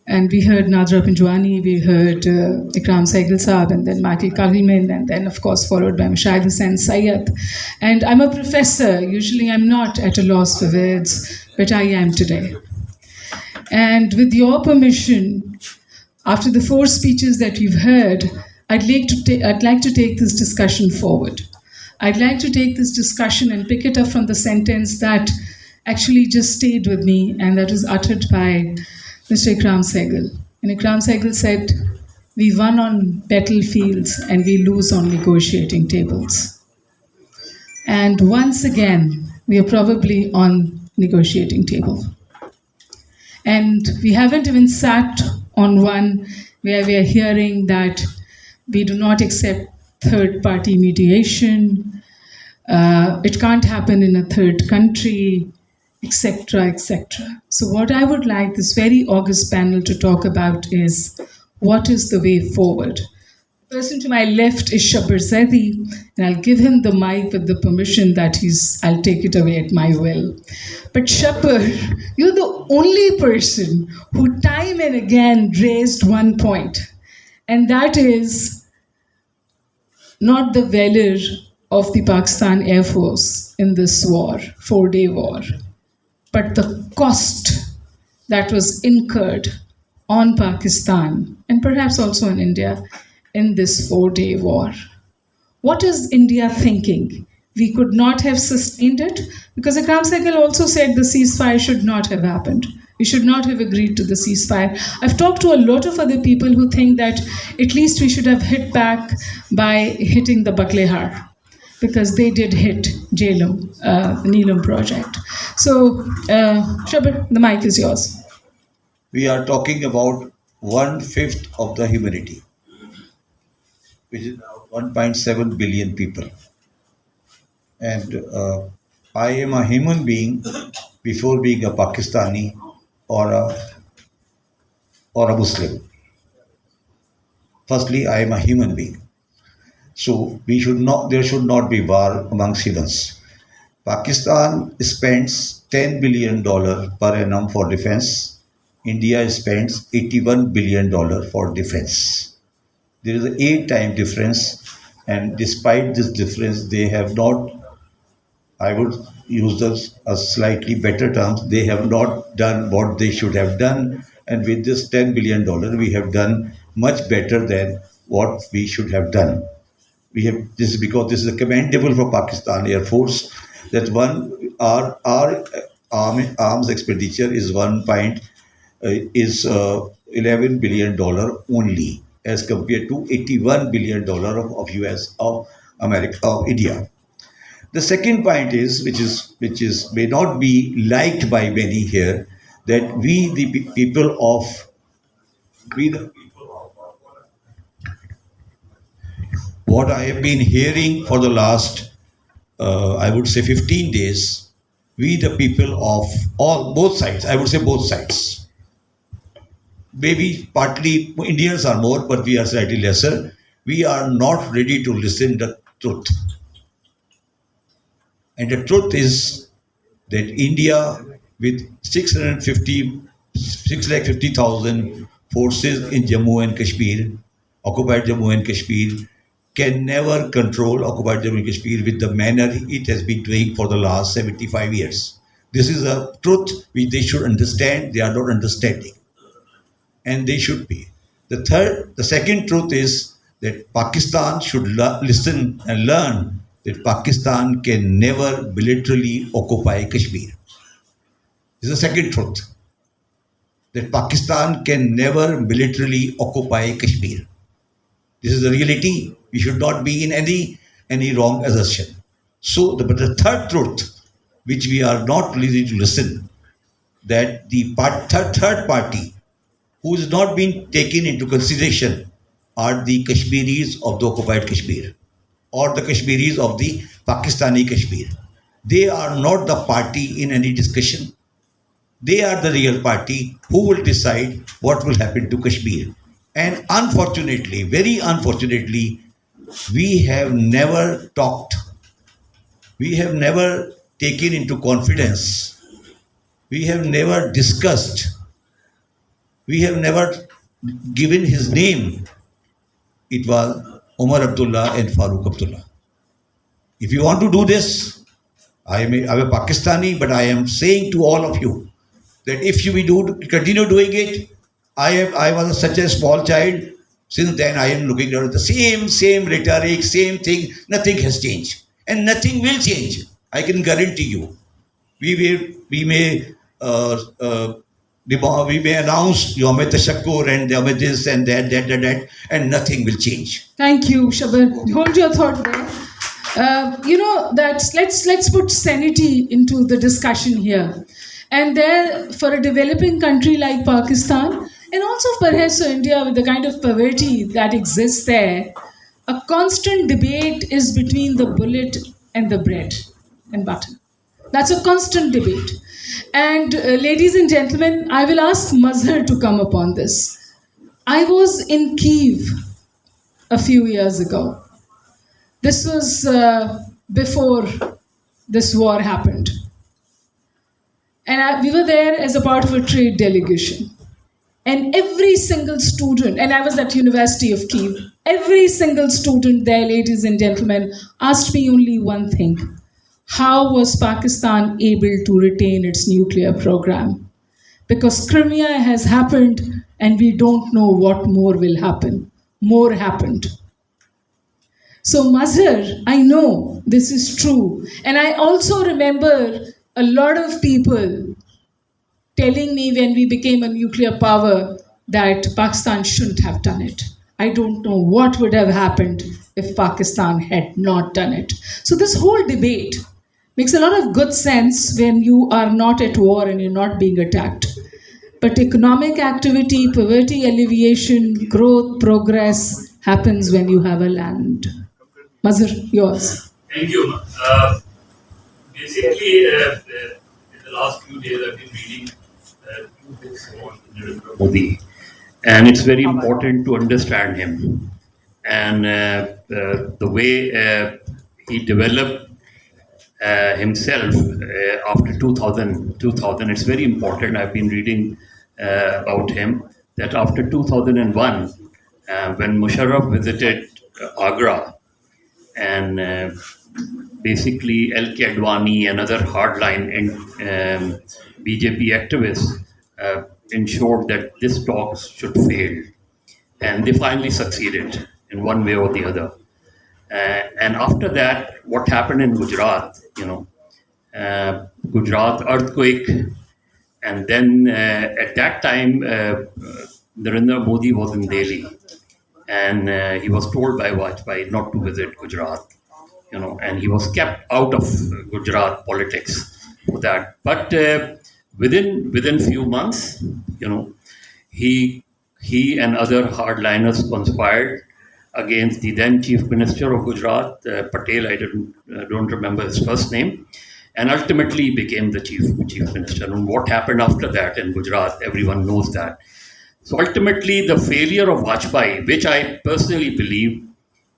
And we heard Nadra Pinjwani, we heard Ikram Saigal Saab, and then Michael Kagelman, and then, of course, followed by Mashayikh Hussain Syed. And I'm a professor. Usually I'm not at a loss for words, but I am today. And with your permission, after the 4 speeches that we've heard, I'd like to take this discussion forward. I'd like to take this discussion and pick it up from the sentence that actually just stayed with me, and that was uttered by Mr. Ikram Saigal. And Ikram Saigal said, "We won on battlefields and we lose on negotiating tables." And once again, we are probably on negotiating table. And we haven't even sat on one where we are hearing that we do not accept third-party mediation, it can't happen in a third country, etc., etc. So what I would like this very august panel to talk about is what is the way forward. The person to my left is Shabir Zaidi, and I'll give him the mic with the permission that I'll take it away at my will. But Shabir, you're the only person who time and again raised one point, and that is not the valor of the Pakistan Air Force in this war, 4-day war, but the cost that was incurred on Pakistan and perhaps also in India in this 4-day war. What is India thinking? We could not have sustained it because Ikram Saigal also said the ceasefire should not have happened. We should not have agreed to the ceasefire. I've talked to a lot of other people who think that at least we should have hit back by hitting the Baklehar, because they did hit Jhelum, the Neelam project. So, Shabir, the mic is yours. We are talking about 1/5 of the humanity, which is 1.7 billion people. And I am a human being before being a Pakistani or a Muslim. Firstly, I am a human being. So there should not be war amongst humans. Pakistan spends $10 billion per annum for defense. India spends $81 billion for defense. There is an 8-time difference, and despite this difference, they have not, I would use a slightly better terms, they have not done what they should have done. And with this $10 billion, we have done much better than what we should have done. This is because this is commendable for Pakistan Air Force that our arms expenditure is $11 billion only, as compared to $81 billion of US of America of India. The second point is, which is may not be liked by many here, that we the people of what I have been hearing for the last, I would say 15 days, we the people of both sides, I would say both sides. Maybe partly Indians are more, but we are slightly lesser. We are not ready to listen to the truth. And the truth is that India, with 650,000 forces in Jammu and Kashmir, occupied Jammu and Kashmir, can never control occupied Jammu and Kashmir with the manner it has been doing for the last 75 years. This is a truth which they should understand. They are not understanding, and they should be. The second truth is that Pakistan should listen and learn that Pakistan can never militarily occupy Kashmir. This is the second truth, that Pakistan can never militarily occupy Kashmir. This is the reality. We should not be in any wrong assertion. So, but the third truth, which we are not ready to listen, that the third party who is not being taken into consideration are the Kashmiris of the occupied Kashmir or the Kashmiris of the Pakistani Kashmir. They are not the party in any discussion. They are the real party who will decide what will happen to Kashmir. And unfortunately, very unfortunately, we have never talked, we have never taken into confidence, we have never discussed, we have never given his name. It was Omar Abdullah and Farooq Abdullah. If you want to do this, I'm a Pakistani, but I am saying to all of you that if you continue doing it, I was such a small child. Since then, I am looking at the same rhetoric, same thing. Nothing has changed, and nothing will change. I can guarantee you. We may announce Yom Tashakkur and Yom this and that, and nothing will change. Thank you, Shabar. Hold your thought there. Let's put sanity into the discussion here. And there, for a developing country like Pakistan, and also perhaps for India with the kind of poverty that exists there, a constant debate is between the bullet and the bread and butter. That's a constant debate. And ladies and gentlemen, I will ask Mazhar to come upon this. I was in Kiev a few years ago. This was before this war happened. And we were there as a part of a trade delegation. And every single student, and I was at University of Kiev, every single student there, ladies and gentlemen, asked me only one thing. How was Pakistan able to retain its nuclear program? Because Crimea has happened and we don't know what more will happen. More happened. So Mazhar, I know this is true. And I also remember a lot of people telling me when we became a nuclear power that Pakistan shouldn't have done it. I don't know what would have happened if Pakistan had not done it. So this whole debate makes a lot of good sense when you are not at war and you're not being attacked. But economic activity, poverty alleviation, growth, progress happens when you have a land. Mazhar, yours. Thank you. Basically, in the last few days, I've been reading two books on Narendra Modi, and it's very important to understand him and the way he developed himself after 2000. It's very important. I've been reading about him that after 2001, when Musharraf visited Agra, and basically L.K. Advani and other hardline and BJP activists ensured that this talks should fail. And they finally succeeded in one way or the other. And after that, what happened in Gujarat, Gujarat earthquake, and then at that time, Narendra Modi was in Delhi. And he was told by Vajpayee not to visit Gujarat, and he was kept out of Gujarat politics for that. But within few months, he and other hardliners conspired against the then Chief Minister of Gujarat, Patel. I don't remember his first name, and ultimately became the chief minister. And what happened after that in Gujarat, everyone knows that. So ultimately, the failure of Vajpayee, which I personally believe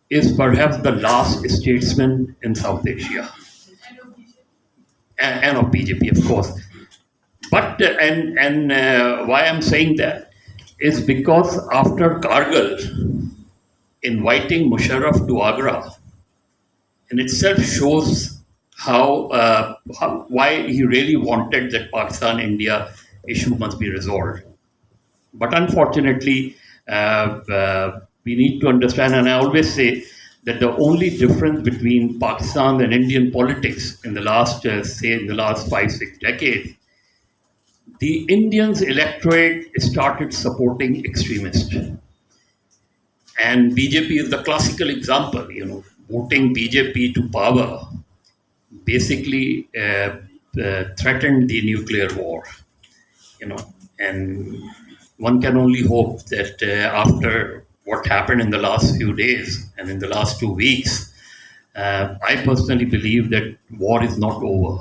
is perhaps the last statesman in South Asia, and of BJP, of course. But why I'm saying that is because after Kargil, inviting Musharraf to Agra in itself shows why he really wanted that Pakistan-India issue must be resolved. But unfortunately, we need to understand, and I always say that the only difference between Pakistan and Indian politics in the last, say, in the last 5, 6 decades, the Indians electorate started supporting extremists. And BJP is the classical example, voting BJP to power basically threatened the nuclear war, and one can only hope that after what happened in the last few days and in the last 2 weeks, I personally believe that war is not over.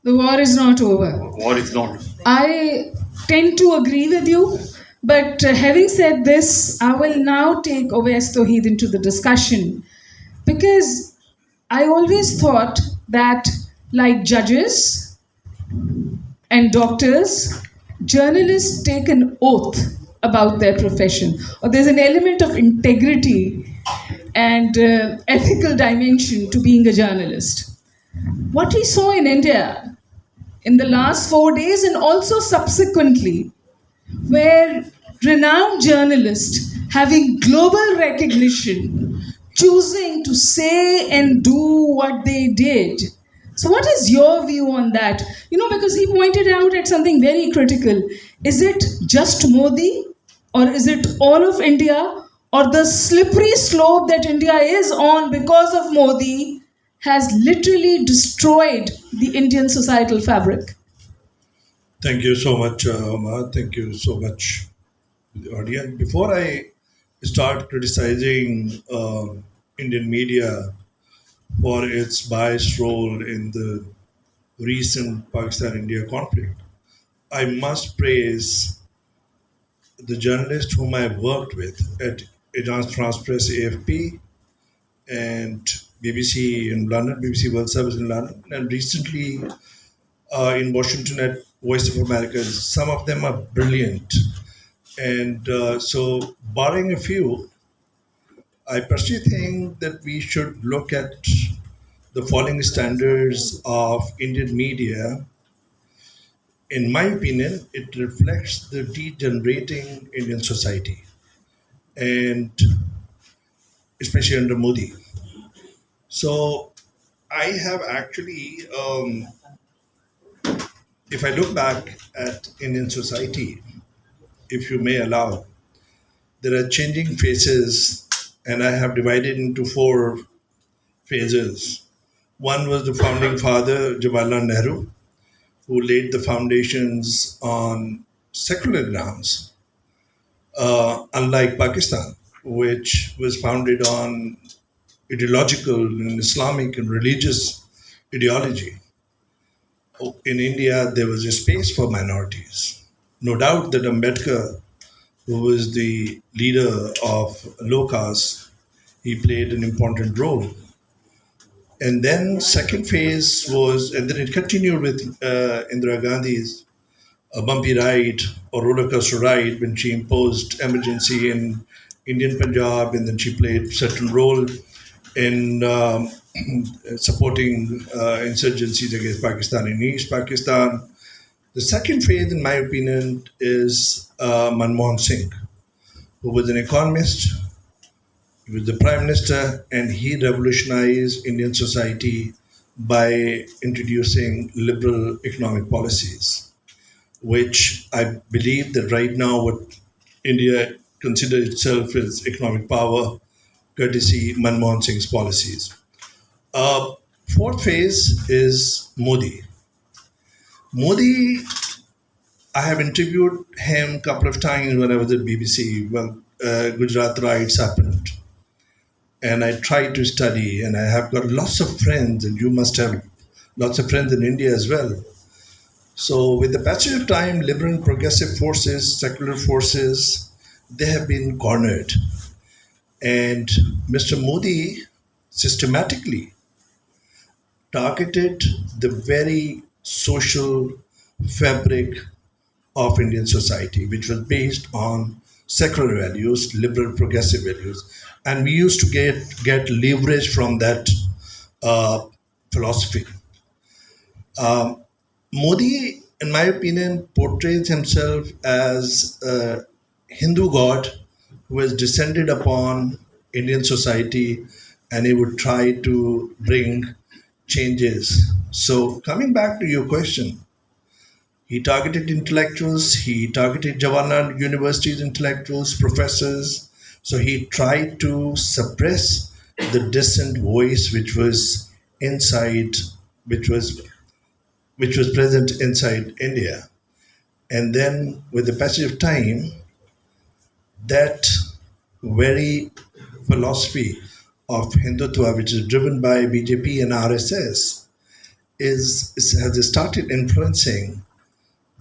The war is not over. War is not. I tend to agree with you, but having said this, I will now take Owais Tawheed into the discussion because I always thought that, like judges and doctors, journalists take an oath about their profession, or there's an element of integrity and ethical dimension to being a journalist. What we saw in India in the last 4 days and also subsequently, where renowned journalists having global recognition choosing to say and do what they did. So, what is your view on that? Because he pointed out at something very critical. Is it just Modi, or is it all of India, or the slippery slope that India is on because of Modi has literally destroyed the Indian societal fabric? Thank you so much, Omar. Thank you so much, the audience. Before I start criticizing Indian media for its biased role in the recent Pakistan-India conflict, I must praise the journalists whom I've worked with at Agence France Presse AFP and BBC in London, BBC World Service in London, and recently in Washington at Voice of America. Some of them are brilliant. And so, barring a few, I personally think that we should look at the falling standards of Indian media. In my opinion, it reflects the degenerating Indian society, and especially under Modi. So, I have actually, if I look back at Indian society, if you may allow, there are changing phases, and I have divided into four phases. One was the founding father, Jawaharlal Nehru, who laid the foundations on secular grounds, unlike Pakistan, which was founded on ideological and Islamic and religious ideology. In India, there was a space for minorities. No doubt that Ambedkar, who was the leader of low caste, he played an important role. And then second phase was, and then it continued with Indira Gandhi's a bumpy ride or roller coaster ride when she imposed emergency in Indian Punjab, and then she played certain role in supporting insurgencies against Pakistan in East Pakistan. The second phase, in my opinion, is Manmohan Singh, who was an economist. He was the prime minister, and he revolutionized Indian society by introducing liberal economic policies, which I believe that right now what India considers itself as economic power, courtesy Manmohan Singh's policies. Fourth phase is Modi. Modi, I have interviewed him a couple of times when I was at BBC. Well, Gujarat riots happened, and I tried to study, and I have got lots of friends, and you must have lots of friends in India as well. So, with the passage of time, liberal and progressive forces, secular forces, they have been cornered. And Mr. Modi systematically targeted the very social fabric of Indian society, which was based on secular values, liberal progressive values. And we used to get leverage from that philosophy. Modi, in my opinion, portrays himself as a Hindu god who has descended upon Indian society, and he would try to bring changes. So, coming back to your question, he targeted intellectuals, he targeted Jawaharlal University's intellectuals, professors. So, he tried to suppress the dissent voice which was inside, which was present inside India. And then, with the passage of time, that very philosophy of Hindutva, which is driven by BJP and RSS, has started influencing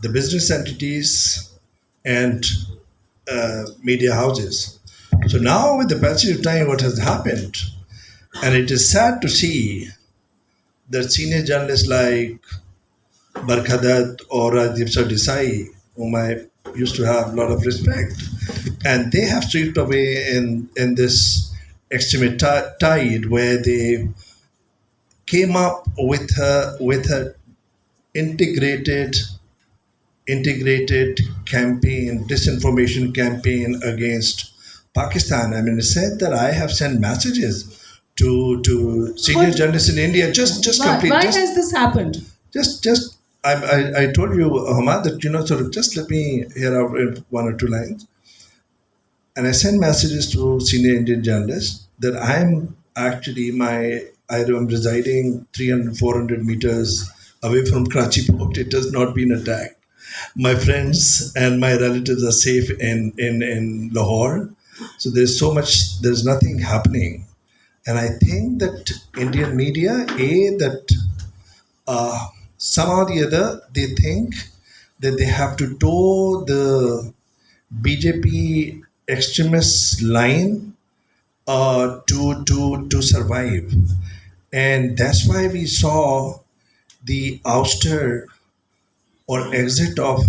the business entities and media houses. So now, with the passage of time, what has happened, and it is sad to see that senior journalists like Barkhadat or Rajdeep Desai, whom I used to have a lot of respect, and they have swept away in this extreme tide where they came up with a integrated integrated campaign, disinformation campaign against Pakistan. I mean, it said that I have sent messages to senior But journalists in India. Just why, complete. why has this happened? Just I told you, Hamad, that sort of just let me hear out one or two lines. And I send messages to senior Indian journalists that I'm actually I'm residing 300, 400 meters away from Karachi port. It has not been attacked. My friends and my relatives are safe in Lahore. So there's nothing happening. And I think that Indian media, that somehow or the other, they think that they have to toe the BJP extremist line to survive, and that's why we saw the ouster or exit of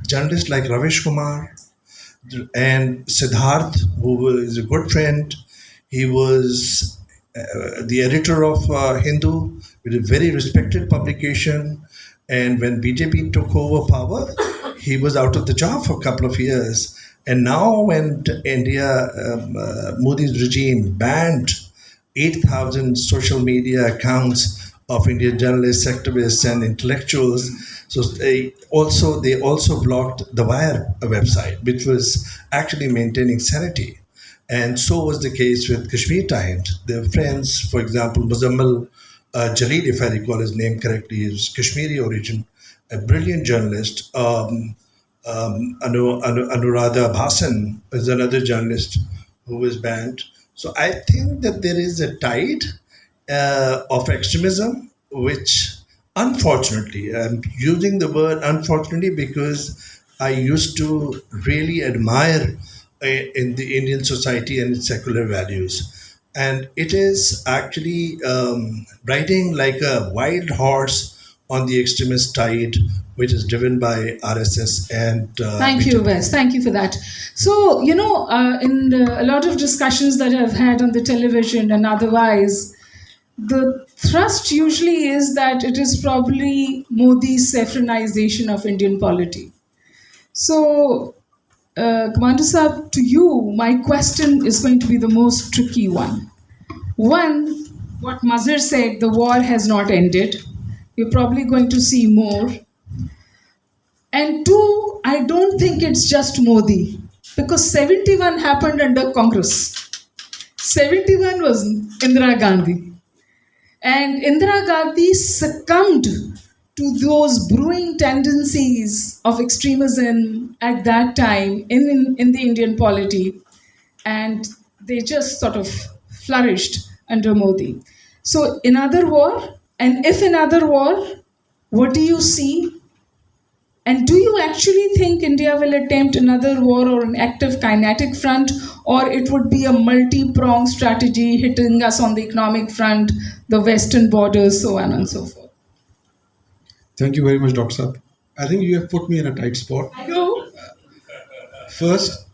journalists like Ravish Kumar and Siddharth, who is a good friend. He was the editor of Hindu, with a very respected publication. And when BJP took over power, he was out of the job for a couple of years. And now, when India, Modi's regime banned 8,000 social media accounts of Indian journalists, activists, and intellectuals. So they also blocked the Wire website, which was actually maintaining sanity. And so was the case with Kashmir Times. Their friends, for example, Muzammal Jalil, if I recall his name correctly, is Kashmiri origin, a brilliant journalist. Anuradha Bhasan is another journalist who was banned. So I think that there is a tide of extremism, which unfortunately, I'm using the word unfortunately because I used to really admire in the Indian society and its secular values. And it is actually riding like a wild horse on the extremist tide, which is driven by RSS and Thank you, BJP. Wes. Thank you for that. So, in a lot of discussions that I've had on the television and otherwise, the thrust usually is that it is probably Modi's saffronization of Indian polity. So, Commander Saab, to you, my question is going to be the most tricky one. One, what Mazhar said, the war has not ended. We're probably going to see more. And two, I don't think it's just Modi, because 71 happened under Congress. 71 was Indira Gandhi. And Indira Gandhi succumbed to those brewing tendencies of extremism at that time in the Indian polity. And they just sort of flourished under Modi. So, another war, and if another war, what do you see? And do you actually think India will attempt another war or an active kinetic front, or it would be a multi-pronged strategy hitting us on the economic front, the western borders, so on and so forth? Thank you very much, Dr. Saab. I think you have put me in a tight spot. No. First,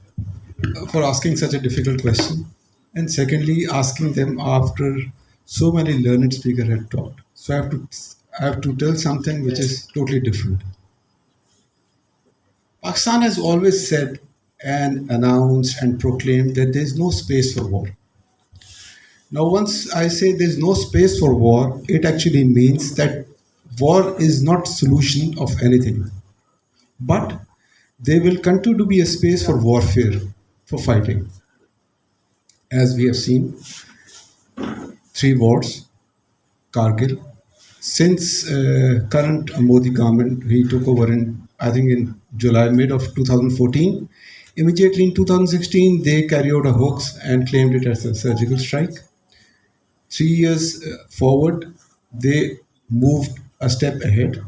for asking such a difficult question, and secondly, asking them after so many learned speakers had talked. So I have to tell something which is totally different. Pakistan has always said and announced and proclaimed that there is no space for war. Now, once I say there is no space for war, it actually means that war is not solution of anything. But there will continue to be a space for warfare, for fighting. As we have seen, three wars, Kargil. Since current Modi government, he took over in, I think, in July, mid of 2014. Immediately in 2016, they carried out a hoax and claimed it as a surgical strike. 3 years forward, they moved a step ahead,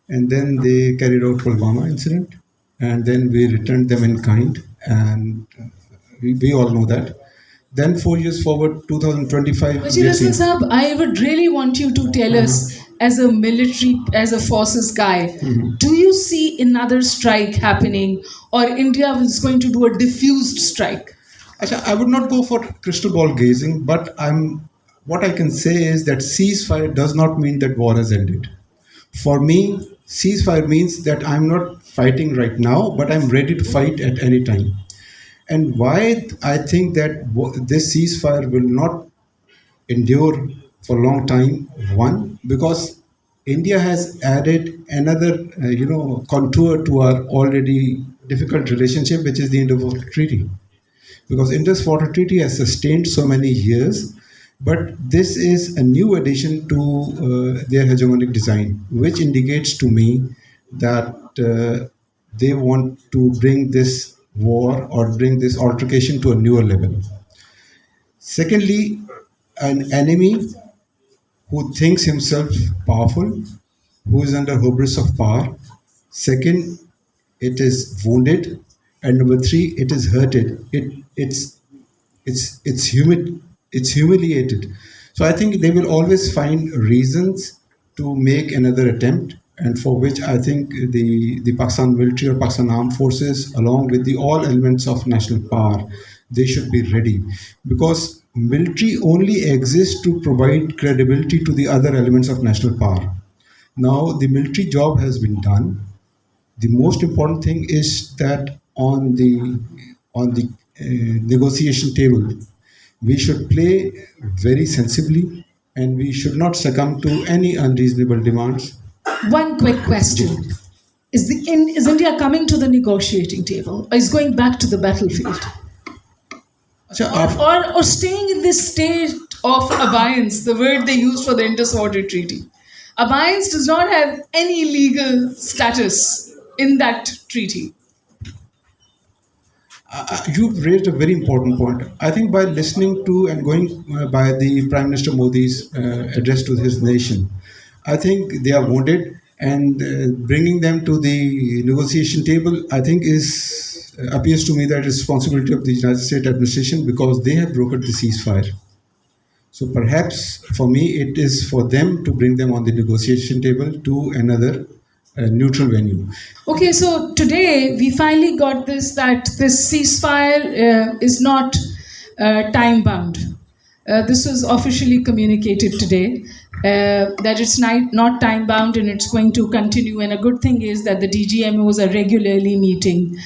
and then they carried out Pulwama incident, and then we returned them in kind, and we all know that. Then 4 years forward, 2025, But we have listen, seen. Saab, I would really want you to tell us, as a military, as a forces guy, do you see another strike happening, or India is going to do a diffused strike? Acha, I would not go for crystal ball gazing, but what I can say is that ceasefire does not mean that war has ended. For me, ceasefire means that I'm not fighting right now, but I'm ready to fight at any time. And why I think that this ceasefire will not endure for a long time? One, because India has added another, contour to our already difficult relationship, which is the Indo-Water Treaty. Because Indus-Water Treaty has sustained so many years, but this is a new addition to their hegemonic design, which indicates to me that they want to bring this war or bring this altercation to a newer level. Secondly, an enemy who thinks himself powerful, who is under hubris of power. Second, it is wounded, and number three, it is hurted. It's humiliated. So I think they will always find reasons to make another attempt, and for which I think the Pakistan military or Pakistan armed forces, along with the all elements of national power, they should be ready, because military only exists to provide credibility to the other elements of national power. Now the military job has been done. The most important thing is that on the negotiation table, we should play very sensibly, and we should not succumb to any unreasonable demands. One quick question. Is India coming to the negotiating table, or is going back to the battlefield? Acha, Or staying in this state of abeyance, the word they use for the Indus-Water Treaty. Abeyance does not have any legal status in that treaty. You've raised a very important point. I think by listening to and going by the Prime Minister Modi's address to his nation, I think they are wounded, and bringing them to the negotiation table, I think is appears to me that responsibility of the United States administration, because they have brokered the ceasefire. So perhaps for me, it is for them to bring them on the negotiation table to another neutral venue. Okay, so today we finally got this, that this ceasefire is not time bound. This was officially communicated today, that it's not time bound and it's going to continue. And a good thing is that the DGMOs are regularly meeting.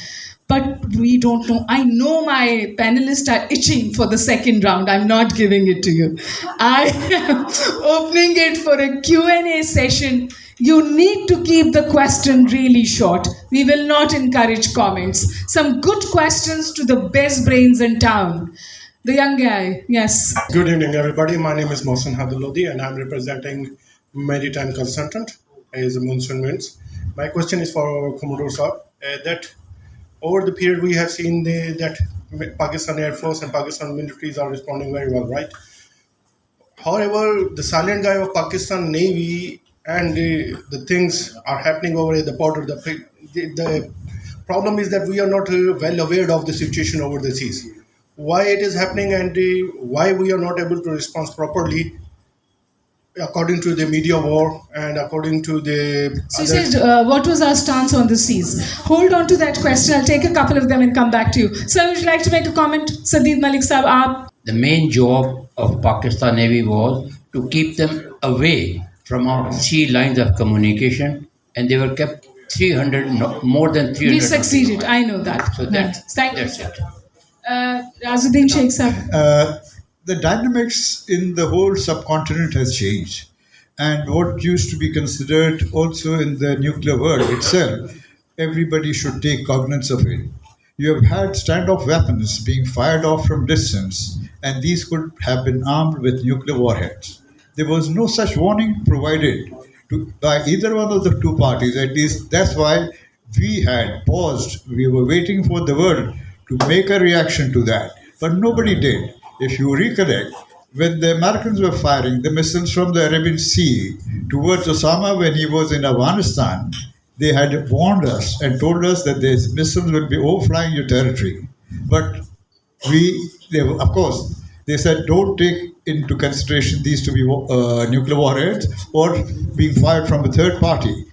But we don't know. I know my panelists are itching for the second round. I'm not giving it to you. I am opening it for a Q&A session. You need to keep the question really short. We will not encourage comments. Some good questions to the best brains in town. The young guy, yes. Good evening, everybody. My name is Mohsen Hadalodi, and I'm representing Maritime Consultant as Monsoon Winds. My question is for Commodore Saab, that over the period we have seen that Pakistan Air Force and Pakistan militaries are responding very well, right? However, the silent guy of Pakistan Navy and the things are happening over at the border. The problem is that we are not well aware of the situation over the seas. Why it is happening, and why we are not able to respond properly according to the media war and according to the So you said, what was our stance on the seas? Hold on to that question. I'll take a couple of them and come back to you. Sir, would you like to make a comment? Sandeep Malik Saab, aap. The main job of Pakistan Navy was to keep them away from our sea lines of communication, and they were kept 300, more than 300. We succeeded. I know that. So Nice. Thank you. that's it. Razuddin Sheikh Sahib. The dynamics in the whole subcontinent has changed. And what used to be considered also in the nuclear world itself, everybody should take cognizance of it. You have had standoff weapons being fired off from distance, and these could have been armed with nuclear warheads. There was no such warning provided by either one of the two parties. At least that's why we had paused. We were waiting for the world to make a reaction to that, but nobody did. If you recollect, when the Americans were firing the missiles from the Arabian Sea towards Osama when he was in Afghanistan, they had warned us and told us that these missiles will be overflying your territory. But of course, they said don't take into consideration these to be nuclear warheads or being fired from a third party.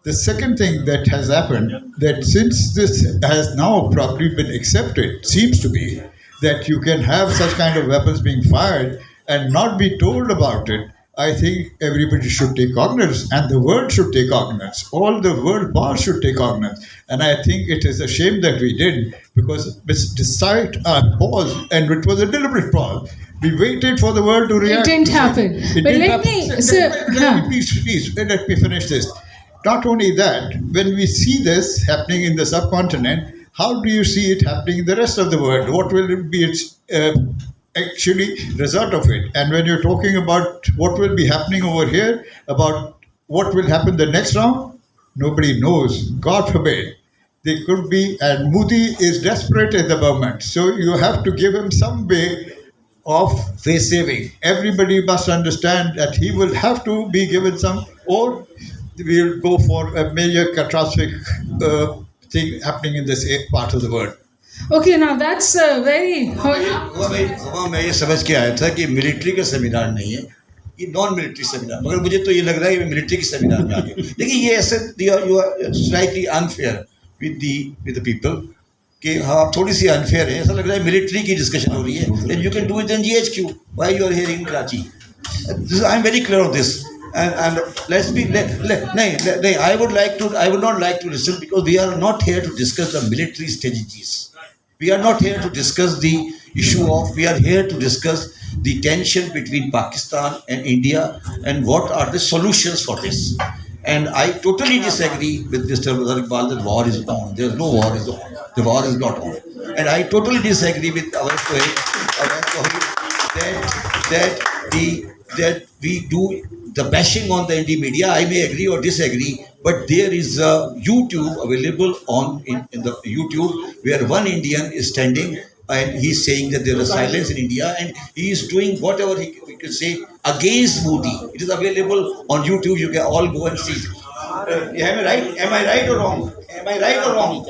The second thing that has happened, that since this has now probably been accepted, seems to be that you can have such kind of weapons being fired and not be told about it. I think everybody should take cognizance, and the world should take cognizance. All the world powers should take cognizance. And I think it is a shame that we didn't, because despite our pause, and it was a deliberate pause, we waited for the world to react. It didn't happen. It But didn't let happen. me, sir. Please, let me finish this. Not only that, when we see this happening in the subcontinent, how do you see it happening in the rest of the world? What will be its actually result of it? And when you're talking about what will be happening over here, about what will happen the next round, nobody knows. God forbid. They could be, and Modi is desperate at the moment. So you have to give him some way of face saving. Everybody must understand that he will have to be given some, or we'll go for a major catastrophic thing happening in this part of the world. Okay, now that's very. वहाँ मैं ये समझ के आया था कि military का seminar नहीं है, ये नॉन मिलिट्री सेमिनार, मगर मुझे तो ये लग रहा है कि मिलिट्री के सेमिनार में आ गए. लेकिन ये ऐसे you are slightly unfair with the people कि हाँ आप थोड़ी सी अनफेयर है. ऐसा लग रहा है मिलिट्री की डिस्कशन हो रही है. Then you can do it in GHQ. Why you are here in Karachi? I am very clear of this. And let's be I would not like to listen, because we are not here to discuss the military strategies. We are not here to discuss the issue of. We are here to discuss the tension between Pakistan and India and what are the solutions for this. And I totally disagree with Mr. Iqbal that war is on. There is no war is on. The war is not on. And I totally disagree with our that we do the bashing on the indie media. I may agree or disagree, but there is a YouTube available in the YouTube where one Indian is standing and he's saying that there is silence in India, and he is doing whatever he can say against Modi. It is available on YouTube. You can all go and see. Am I right? Am I right or wrong? Am I right or wrong?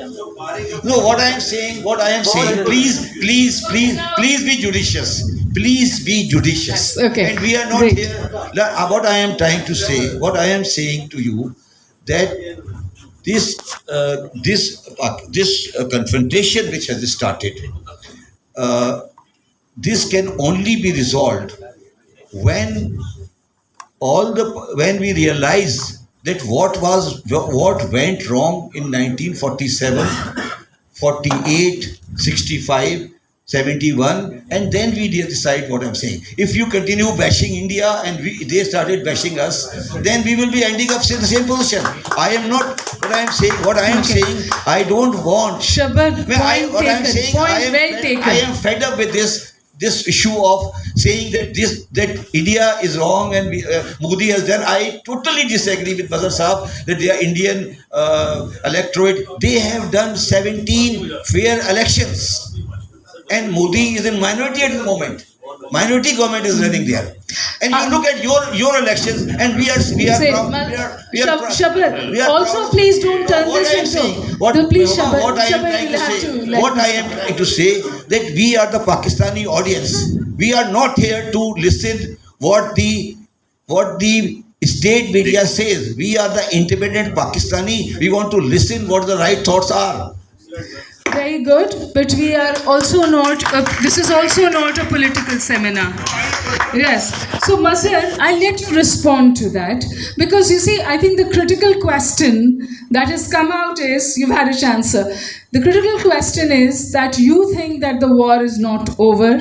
No, what I am saying, please be judicious. Please be judicious. Okay. And we are not Great. here. What I am trying to say, what I am saying to you, that this confrontation which has started, this can only be resolved when we realize that what went wrong in 1947, 48, 65, 71, and then we decide what I'm saying. If you continue bashing India and they started bashing us, then we will be ending up in the same position. I am not. What I am saying, I don't want. Shabad, I am fed up with this issue of saying that India is wrong and Modi has done. I totally disagree with Bazar Saab that they are Indian electorate. They have done 17 fair elections. And Modi is in minority at the moment. Minority government is running there. And you look at your elections, and we are also, please don't turn this into. What I am trying to say, that we are the Pakistani audience. We are not here to listen what the state media says. We are the independent Pakistani. We want to listen what the right thoughts are. Very good, but we are also not. This is also not a political seminar. Yes. So, Mazhar, I'll let you respond to that because you see, I think the critical question that has come out is you've had a chance, sir. The critical question is that you think that the war is not over.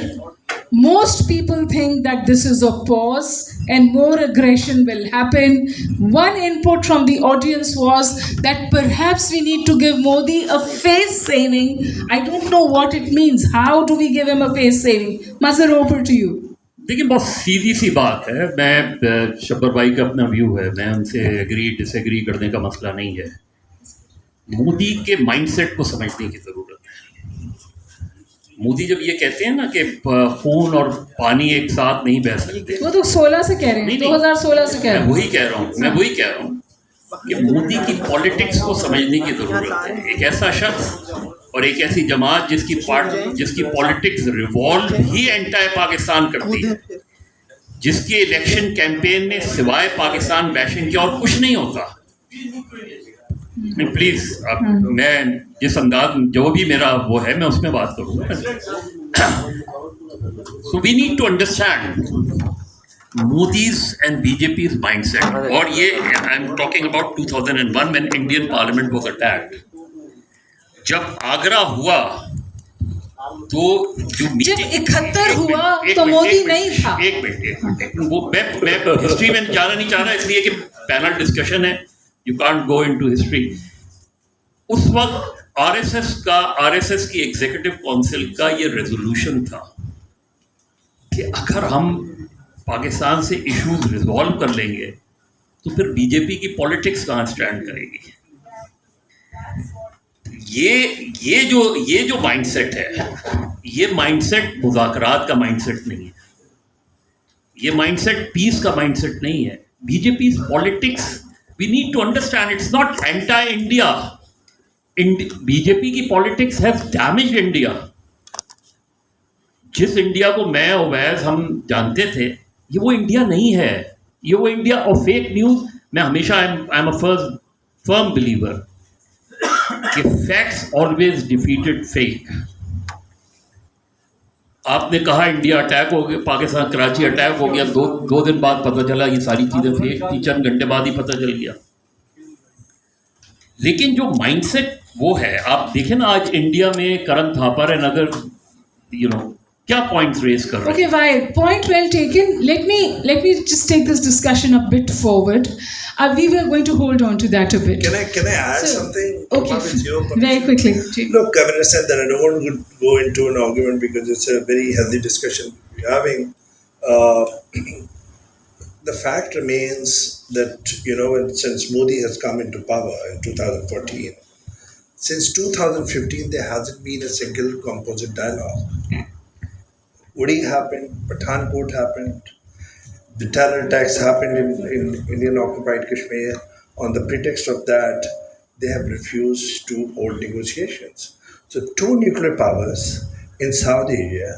Most people think that this is a pause and more aggression will happen. One input from the audience was that perhaps we need to give Modi a face saving. I don't know what it means. How do we give him a face saving? Mazhar, over to you. देखिए बहुत सीधी सी बात है। मैं शब्बर भाई का अपना view है, मैं उनसे एग्री डिसएग्री करने का मसला नहीं है। मोदी के माइंडसेट को समझने की ज़रूरत है। मोदी जब ये कहते हैं ना कि खून और पानी एक साथ नहीं बह सकते, वो तो 16 से कह रहे हैं, 2016 से कह रहे हैं। मैं वही कह रहा हूँ कि मोदी की पॉलिटिक्स को समझने की ज़रूरत है। एक ऐसा शख्स और एक ऐसी जमात जिसकी पॉलिटिक्स रिवॉल्व ही एंटायर पाकिस्तान करती है, जिसके इलेक्शन कैंपेन में सिवाय पाकिस्तान बैशिंग के और कुछ नहीं होता। प्लीज मैं जिस अंदाज जो भी मेरा वो है मैं उसमें बात करूँगा। So we need to understand Modi's and BJP's mindset, और ये I'm talking about 2001 when Indian Parliament was attacked. जब आगरा हुआ तो जो जब 71 हुआ तो मोदी नहीं था। एक मिनट वो मैं हिस्ट्री में जाना नहीं चाह रहा इसलिए कि पैनल डिस्कशन है, you can't go into history. उस वक्त आरएसएस की एग्जीक्यूटिव काउंसिल का ये रेजोल्यूशन था कि अगर हम पाकिस्तान से इश्यूज रिजॉल्व कर लेंगे तो फिर बीजेपी की पॉलिटिक्स कहाँ स्टैंड करेगी। ये जो माइंडसेट है, ये माइंडसेट मुज़ाकरात का माइंडसेट नहीं है, ये माइंडसेट पीस का माइंडसेट नहीं है। BJP politics we need to understand, it's not anti India. BJP की पॉलिटिक्स हैज डैमेज्ड इंडिया। जिस इंडिया को मैं ओवैस हम जानते थे ये वो इंडिया नहीं है, ये वो इंडिया और फेक न्यूज़। मैं हमेशा I am a firm believer कि फैक्ट्स ऑलवेज डिफीटेड फेक। आपने कहा इंडिया अटैक हो गया, पाकिस्तान कराची अटैक हो गया, दो दिन बाद पता चला ये सारी चीज़ें फेक थी, चंद घंटे बाद ही पता चल गया। लेकिन जो माइंडसेट वो है, आप देखें ना आज इंडिया में करण थापर एंड अगर क्या पॉइंट्स रेज कर रहे हैं। Okay, right. Point well taken. Let me just take this discussion a bit forward. We were going to hold on to that a bit. Can I add something? Okay, With your very quickly. Look, Governor said that I don't want to go into an argument because it's a very healthy discussion we're having. The fact remains that, since Modi has come into power in 2014, since 2015 there hasn't been a single composite dialogue. Uri happened, Pathankot happened, the terror attacks happened in Indian occupied Kashmir. On the pretext of that, they have refused to hold negotiations. So, two nuclear powers in South Asia,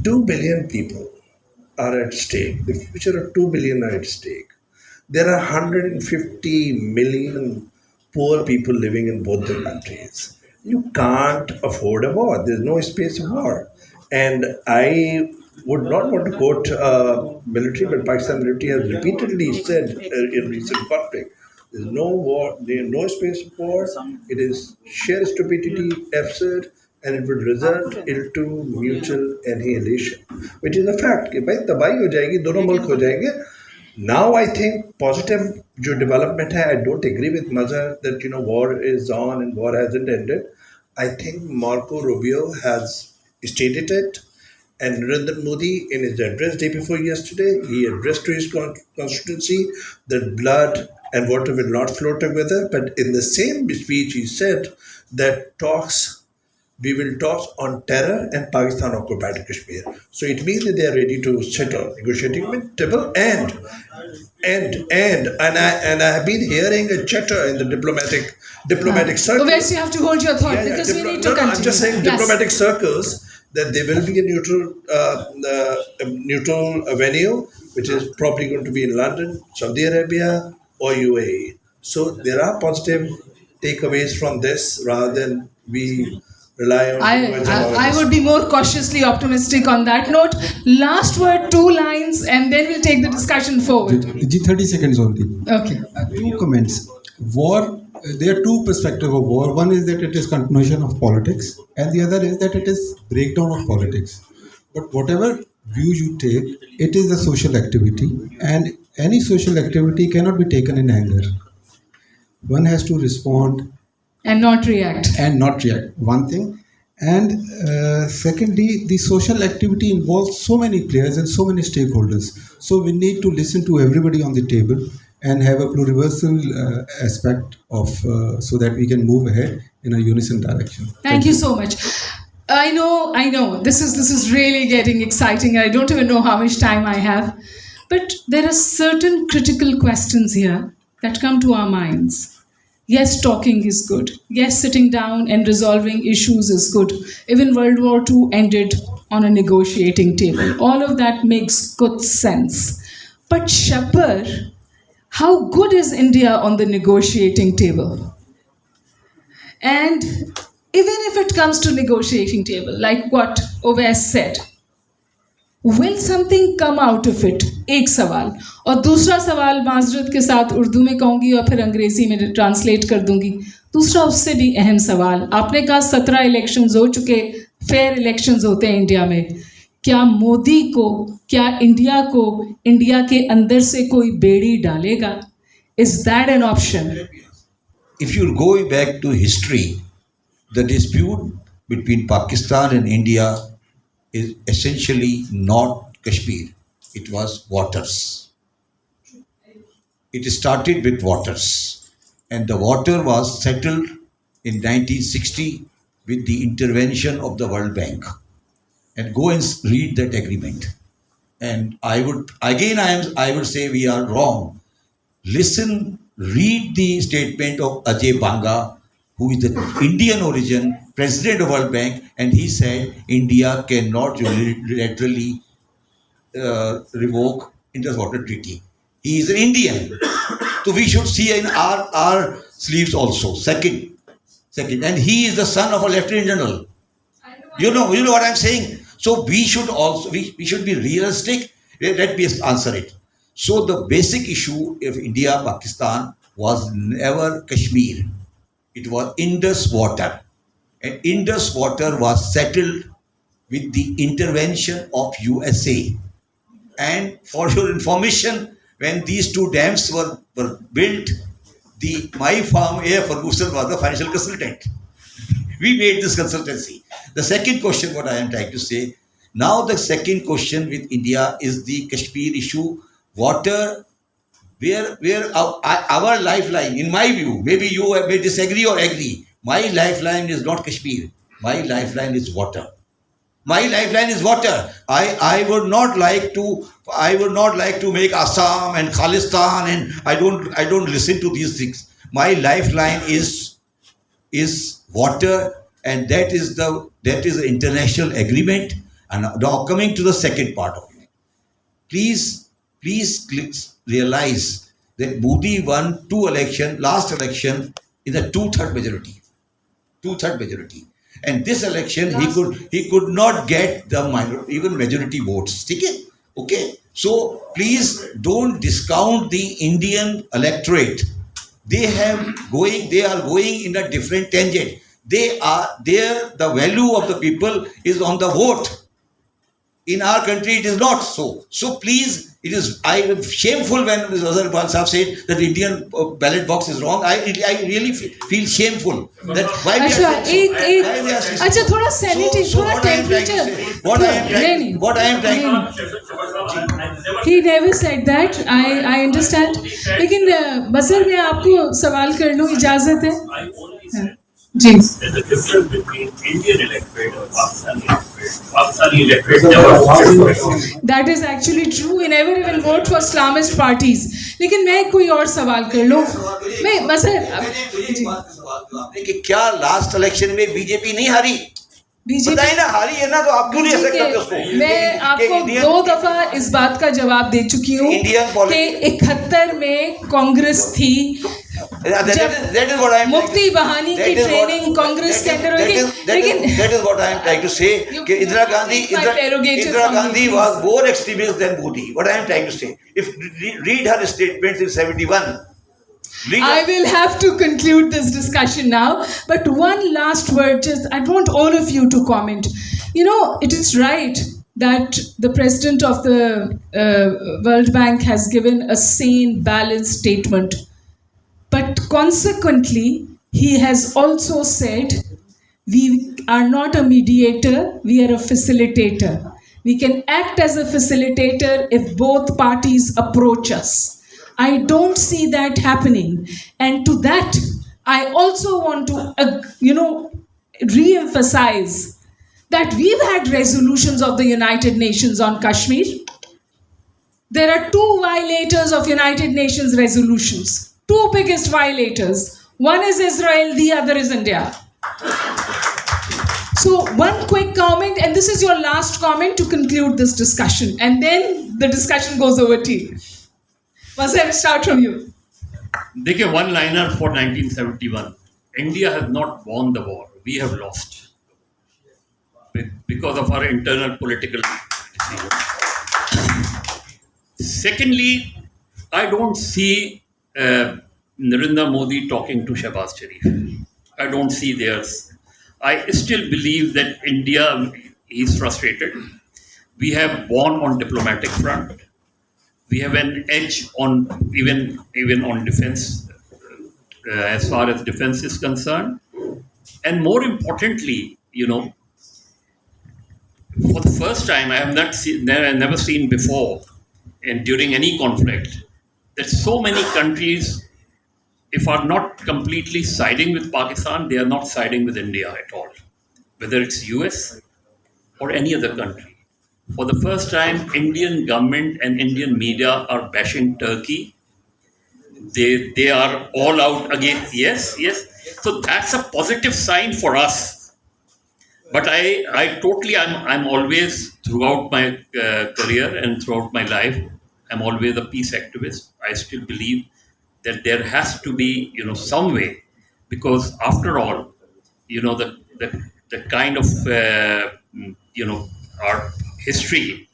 2 billion people are at stake. The future of 2 billion are at stake. There are 150 million poor people living in both the countries. You can't afford a war. There's no space for war. And I would not want to quote military, but Pakistan military has repeatedly said in recent conflict, there's no war, there's no space for war. It is sheer stupidity, absurd, and it would result into mutual annihilation, which is a fact. कि भाई तबाही हो जाएगी, दोनों मुल्क हो जाएंगे. Now I think positive जो development है, I don't agree with Mazhar that war is on and war hasn't ended. I think Marco Rubio has stated it, and Narendra Modi in his address day before yesterday, he addressed to his constituency that blood and water will not flow together. But in the same speech, he said that we will talk on terror and Pakistan occupied Kashmir. So it means that they are ready to sit on negotiating table and I have been hearing a chatter in the diplomatic circles. Obviously, you have to hold your thought because we need to continue. I'm just saying diplomatic circles that there will be a neutral venue, which is probably going to be in London, Saudi Arabia, or UAE. So there are positive takeaways from this rather than we rely on I would be more cautiously optimistic on that note. Last word, 2 lines, and then we'll take the discussion forward. 30 seconds only. Okay. Two comments. War, there are two perspectives of war. One is that it is continuation of politics, and the other is that it is breakdown of politics. But whatever view you take, it is a social activity, and any social activity cannot be taken in anger. One has to respond And not react. One thing. And secondly, the social activity involves so many players and so many stakeholders. So we need to listen to everybody on the table and have a pluriversal aspect of so that we can move ahead in a unison direction. Thank you so much. I know. This is really getting exciting. I don't even know how much time I have. But there are certain critical questions here that come to our minds. Yes, talking is good. Yes, sitting down and resolving issues is good. Even World War II ended on a negotiating table. All of that makes good sense. But Shapar, how good is India on the negotiating table? And even if it comes to negotiating table, like what Oves said, will something come out of it? एक सवाल और दूसरा सवाल माजरत के साथ उर्दू में कहूँगी और फिर अंग्रेजी में ट्रांसलेट कर दूंगी. दूसरा उससे भी अहम सवाल, आपने कहा 17 इलेक्शंस हो चुके, फेयर इलेक्शंस होते हैं इंडिया में. क्या मोदी को, क्या इंडिया को इंडिया के अंदर से कोई बेड़ी डालेगा? Is that an option? If you go back to history, the dispute between Pakistan and India is essentially not Kashmir. It was waters. It started with waters. And the water was settled in 1960 with the intervention of the World Bank. And go and read that agreement. And I would say we are wrong. Listen, read the statement of Ajay Banga, who is the Indian origin, president of World Bank, and he said India cannot unilaterally revoke Inter-Water Treaty. He is an Indian. So we should see in our sleeves also. Second, and he is the son of a lieutenant general. You know what I'm saying? So we should also, we should be realistic. Let me answer it. So the basic issue of India, Pakistan was never Kashmir. It was Indus water. And Indus water was settled with the intervention of USA. And for your information, when these two dams were built, my firm, A. Ferguson, was the financial consultant. We made this consultancy. The second question, what I am trying to say, now the second question with India is the Kashmir issue. Water, where our lifeline, in my view, maybe you may disagree or agree, my lifeline is not Kashmir. My lifeline is water. My lifeline is water. I would not like to make Assam and Khalistan, and I don't listen to these things. My lifeline is water, and that is the international agreement. And now coming to the second part of it, please realize that Modi won last election in a two-third majority. And this election he could not get the even majority votes. Okay. So please don't discount the Indian electorate. They are going in a different tangent. The value of the people is on the vote. In our country, it is not so. So please, I am shameful when Mr. Azhar Sahab said that the Indian ballot box is wrong. I really feel shameful. That why we are अच्छा थोड़ा sanity, थोड़ा temperature. What I am trying to He never said that. I understand. लेकिन बसर मैं आपको सवाल कर लूँ, इजाज़त है? जी. There's a difference between Indian electorate and Pakistani electorate never votes. That is actually true. We never even vote for Islamist parties. लेकिन मैं कोई और सवाल कर लूँ. मैं बसर कि क्या लास्ट इलेक्शन में बीजेपी नहीं हारी? बीजेपी बताइए ना, हारी है ना, तो आप क्यों नहीं एक्सेप्ट करते उसको? मैं आपको इंडियन 2 दफा इस बात का जवाब दे चुकी हूँ इंडियन कि 71 में कांग्रेस थी, that is what I am मुफ्ती बहानी की ट्रेनिंग कांग्रेस के अंदर होगी, लेकिन that is what I am trying to say कि Indira Gandhi was more extremist than Modi. What I am trying to say, if read her statements in 71. I will have to conclude this discussion now, but one last word, just I want all of you to comment. You know, it is right that the president of the World Bank has given a sane, balanced statement, but consequently, he has also said, we are not a mediator, we are a facilitator. We can act as a facilitator if both parties approach us. I don't see that happening. And to that, I also want to, re-emphasize that we've had resolutions of the United Nations on Kashmir. There are 2 violators of United Nations resolutions. 2 biggest violators. One is Israel, the other is India. So one quick comment, and this is your last comment to conclude this discussion. And then the discussion goes over to you. Mazhar, start from you. देखिए, one liner for 1971. India has not won the war. We have lost because of our internal political decisions. Secondly, I don't see Narendra Modi talking to Shehbaz Sharif. I don't see theirs. I still believe that India is frustrated. We have won on diplomatic front. We have an edge on even on defense, as far as defense is concerned. And more importantly, for the first time, I have never seen before, and during any conflict, that so many countries, if are not completely siding with Pakistan, they are not siding with India at all, whether it's US or any other country. For the first time, Indian government and Indian media are bashing Turkey. They are all out against, yes. So that's a positive sign for us. But I'm always, throughout my career and throughout my life, I'm always a peace activist. I still believe that there has to be, some way, because after all, the kind of, our history,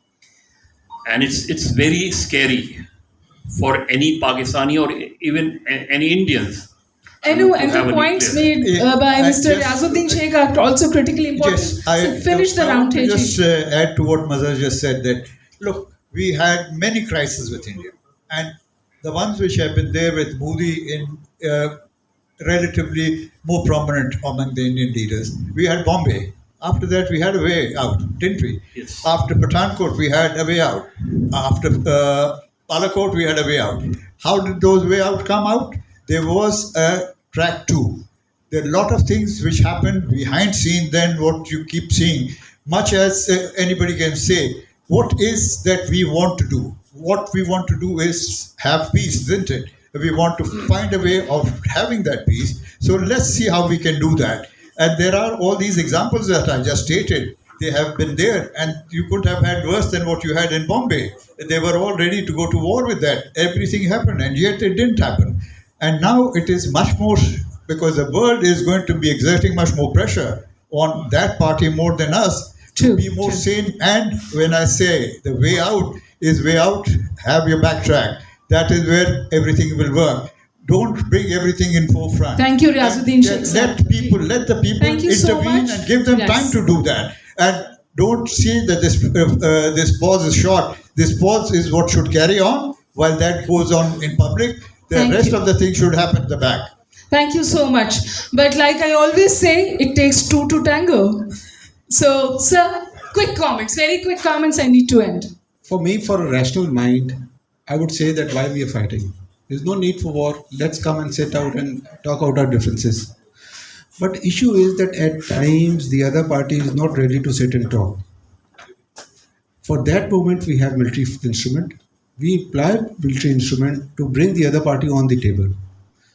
and it's very scary for any Pakistani or even any Indians. I know, and have the a points nuclear. made by Mr. Azuddin Sheikh are also critically important. So finish the round table. Just add to what Mazhar just said, that look, we had many crises with India, and the ones which have been there with Modi in relatively more prominent among the Indian leaders. We had Bombay. After that, we had a way out, didn't we? Yes. After Pathankot, we had a way out. After Palakot, we had a way out. How did those way out come out? There was a track 2. There are a lot of things which happened behind scene than what you keep seeing. Much as anybody can say, what is that we want to do? What we want to do is have peace, isn't it? We want to find a way of having that peace. So let's see how we can do that. And there are all these examples that I just stated. They have been there, and you could have had worse than what you had in Bombay. They were all ready to go to war with that. Everything happened, and yet it didn't happen. And now it is much more, because the world is going to be exerting much more pressure on that party more than us to be more sane. And when I say the way out is way out, have your backtrack. That is where everything will work. Don't bring everything in forefront. Thank you, Riazuddin Sheikh. Let the people Thank you so intervene much. and give them Yes. time to do that. And don't see that this pause is short. This pause is what should carry on while that goes on in public. The Thank rest you. of the things should happen at the back. Thank you so much. But like I always say, it takes 2 to tango. So, sir, quick comments, very quick comments. I need to end. For me, for a rational mind, I would say that why we are fighting. There's no need for war. Let's come and sit out and talk out our differences. But issue is that at times the other party is not ready to sit and talk. For that moment, we have military instrument. We apply military instrument to bring the other party on the table.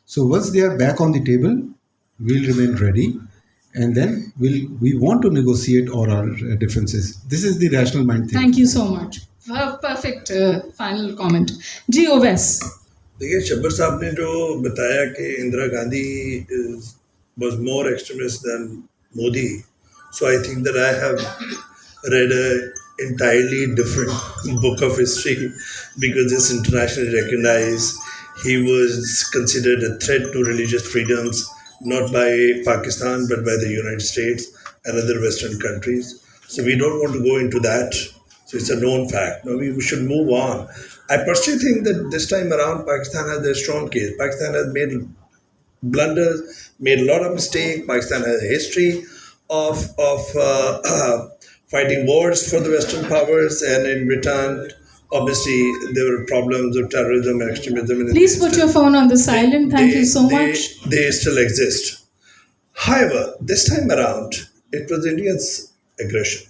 So once they are back on the table, we'll remain ready. and then we want to negotiate all our differences. This is the rational mind thinking. Thank you so much. Perfect final comment. GOS. देखिए शब्बर साहब ने जो बताया कि Indira Gandhi was more extremist than Modi, so I think that I have read a entirely different book of history because it's internationally recognized. He was considered a threat to religious freedoms, not by Pakistan but by the United States and other Western countries. So we don't want to go into that. So it's a known fact. No, we should move on. I personally think that this time around, Pakistan has a strong case. Pakistan has made blunders, made a lot of mistakes. Pakistan has a history of fighting wars for the Western powers, and in return, obviously, there were problems of terrorism and extremism. Please put your phone on the silent. Thank you so much. They still exist. However, this time around, it was India's aggression,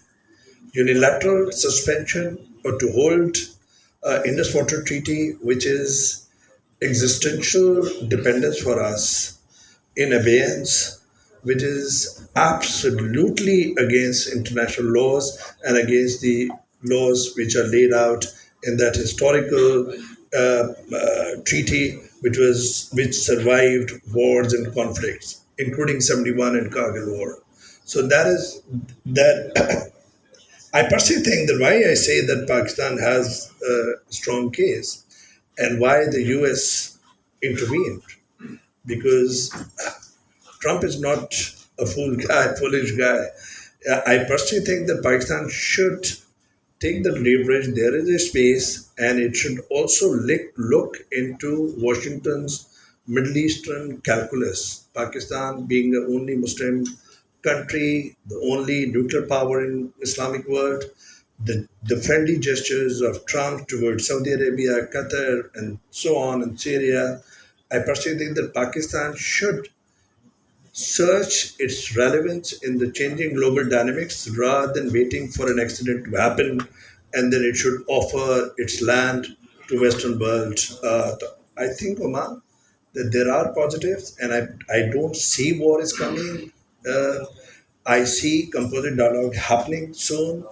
unilateral suspension or to hold Indus Water Treaty, which is existential dependence for us, in abeyance, which is absolutely against international laws and against the laws which are laid out in that historical treaty, which survived wars and conflicts, including 71 and Kargil War. So that is that. I personally think that why I say that Pakistan has a strong case and why the US intervened, because Trump is not a foolish guy. I personally think that Pakistan should take the leverage. There is a space, and it should also look into Washington's Middle Eastern calculus. Pakistan being the only Muslim country, the only nuclear power in Islamic world, the friendly gestures of Trump towards Saudi Arabia, Qatar, and so on, and Syria. I personally think that Pakistan should search its relevance in the changing global dynamics rather than waiting for an accident to happen, and then it should offer its land to Western world. I think, Omar, that there are positives, and I don't see war is coming. I see composite dialogue happening soon,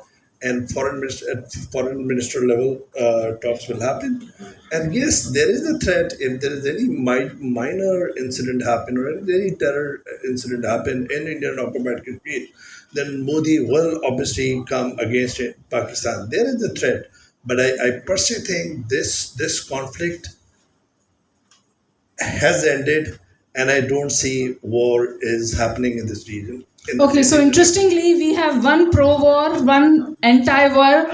and at foreign minister level talks will happen. And yes, there is a threat if there is any minor incident happen or any terror incident happen in Indian occupied Kashmir, then Modi will obviously come against Pakistan. There is a threat, but I personally think this conflict has ended, and I don't see war is happening in this region. Okay, so interestingly, we have one pro-war, one anti-war.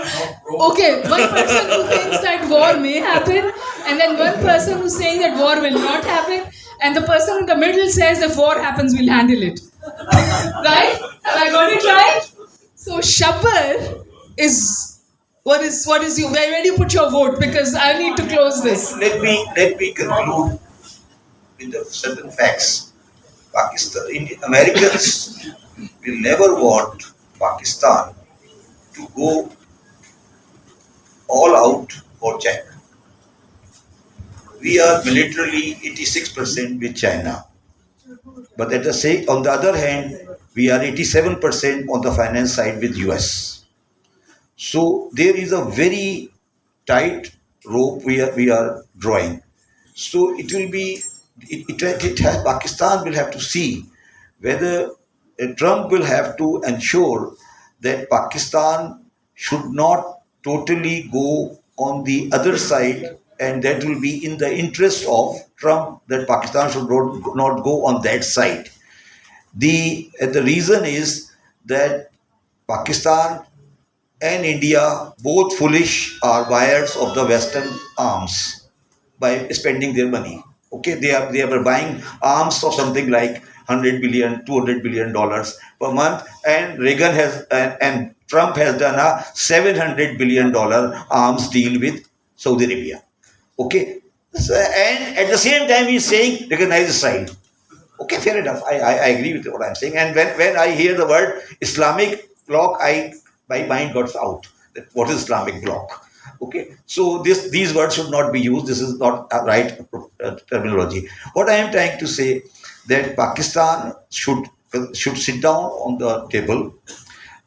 Okay, one person who thinks that war may happen, and then one person who's saying that war will not happen, and the person in the middle says if war happens, we'll handle it. Right? Have I got it right? So Shabbar is what is you? Where do you put your vote? Because I need to close this. Let me conclude with the certain facts. Americans will never want Pakistan to go all out for China. We are militarily 86% with China. But on the other hand, we are 87% on the finance side with US. So there is a very tight rope we are drawing. So it will be, it has, Pakistan will have to see whether Trump will have to ensure that Pakistan should not totally go on the other side, and that will be in the interest of Trump that Pakistan should not go on that side. The reason is that Pakistan and India, both foolish, are buyers of the Western arms by spending their money. Okay, they are buying arms of something like 100 billion, 200 billion dollars per month, and Reagan has and Trump has done a 700 billion dollar arms deal with Saudi Arabia. Okay, so, and at the same time he's saying recognize Israel. Okay, fair enough. I agree with what I'm saying. And when I hear the word Islamic bloc, my mind got out. What is Islamic bloc? Okay, so these words should not be used. This is not a right terminology. What I am trying to say that Pakistan should should sit down on the table,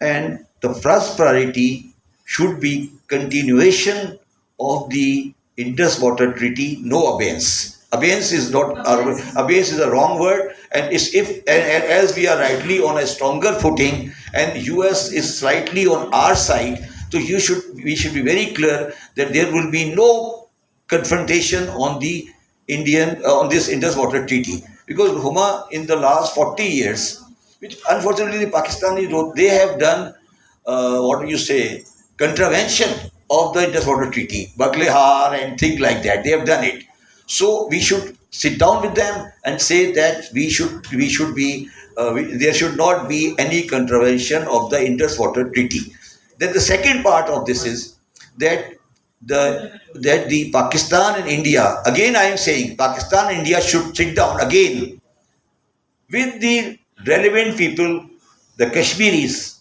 and the first priority should be continuation of the Indus Water Treaty, no abeyance. Abeyance is not abeyance is a wrong word, and is if and as we are rightly on a stronger footing, and US is slightly on our side, so we should be very clear that there will be no confrontation on the Indian on this Indus Water Treaty, because Huma in the last 40 years, which unfortunately the Pakistani they have done what do you say, contravention of the Indus Water Treaty, Baklehar and things like that. They have done it. So we should sit down with them and say that we should be there should not be any contravention of the Indus Water Treaty. Then the second part of this is that the Pakistan and India, again I am saying Pakistan and India should sit down again with the relevant people, the Kashmiris,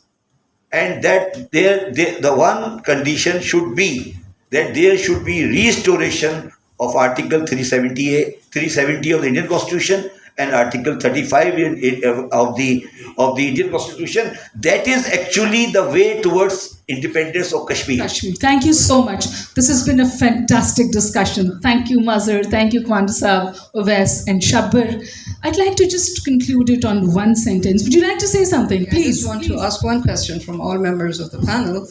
and that the one condition should be that there should be restoration of Article 370 of the Indian Constitution and Article 35 of the Indian Constitution. That is actually the way towards independence of Kashmir. Kashmir. Thank you so much. This has been a fantastic discussion. Thank you, Mazhar. Thank you, Kwandasab, Oves, and Shabbar. I'd like to just conclude it on one sentence. Would you like to say something? Please. I just want to ask one question from all members of the panel.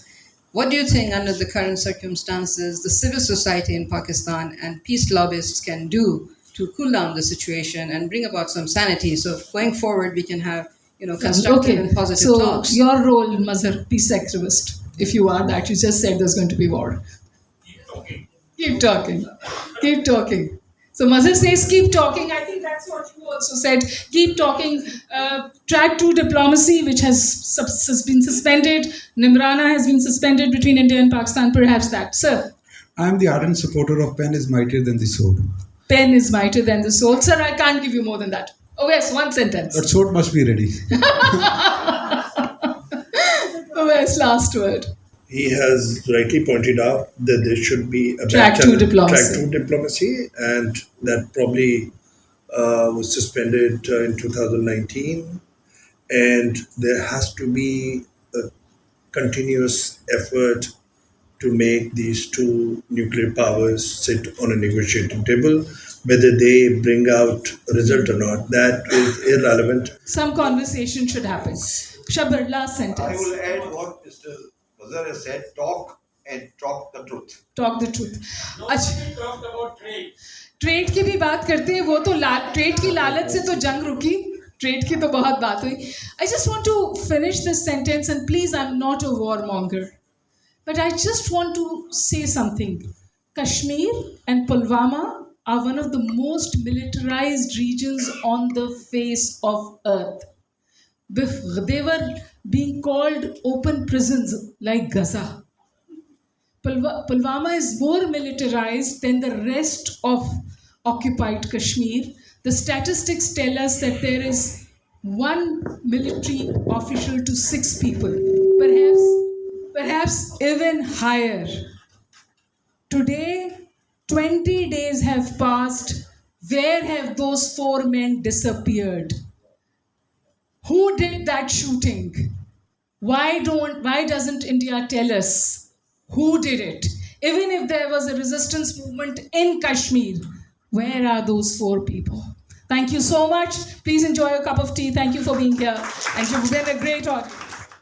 What do you think, under the current circumstances, the civil society in Pakistan and peace lobbyists can do to cool down the situation and bring about some sanity, so going forward we can have constructive and positive talks? So your role, Mazhar, peace activist, if you are that, you just said there's going to be war. Keep talking. Keep talking. So Mazhar says keep talking. I think that's what you also said. Keep talking. Track 2 diplomacy, which has been suspended. Nimrana has been suspended between India and Pakistan. Perhaps that. Sir. I am the ardent supporter of pen is mightier than the sword. Pen is mightier than the sword. Sir, I can't give you more than that. Oh yes, one sentence. But sword must be ready. Oh yes, last word. He has rightly pointed out that there should be a Track 2 diplomacy, and that probably was suspended in 2019. And there has to be a continuous effort to make these two nuclear powers sit on a negotiating table. Whether they bring out a result or not, that is irrelevant. Some conversation should happen. Shabbar, last sentence. I will add what Mr. Mazhar has said, talk and talk the truth. Talk the truth. Nobody talked about trade. Trade की भी बात करते हैं, वो तो trade की लालच से तो जंग रुकी, ट्रेड की तो बहुत बात हुई. I just want to finish this sentence, and please, I'm not a warmonger, but I just want to say something. Kashmir and Pulwama are one of the most militarized regions on the face of earth. They were being called open prisons like Gaza. Pulwama is more militarized than the rest of occupied Kashmir. The statistics tell us that there is one military official to 6 people, perhaps even higher. Today, 20 days have passed. Where have those 4 men disappeared? Who did that shooting? Why doesn't India tell us who did it? Even if there was a resistance movement in Kashmir, where are those 4 people? Thank you so much. Please enjoy a cup of tea. Thank you for being here. And you've been a great audience.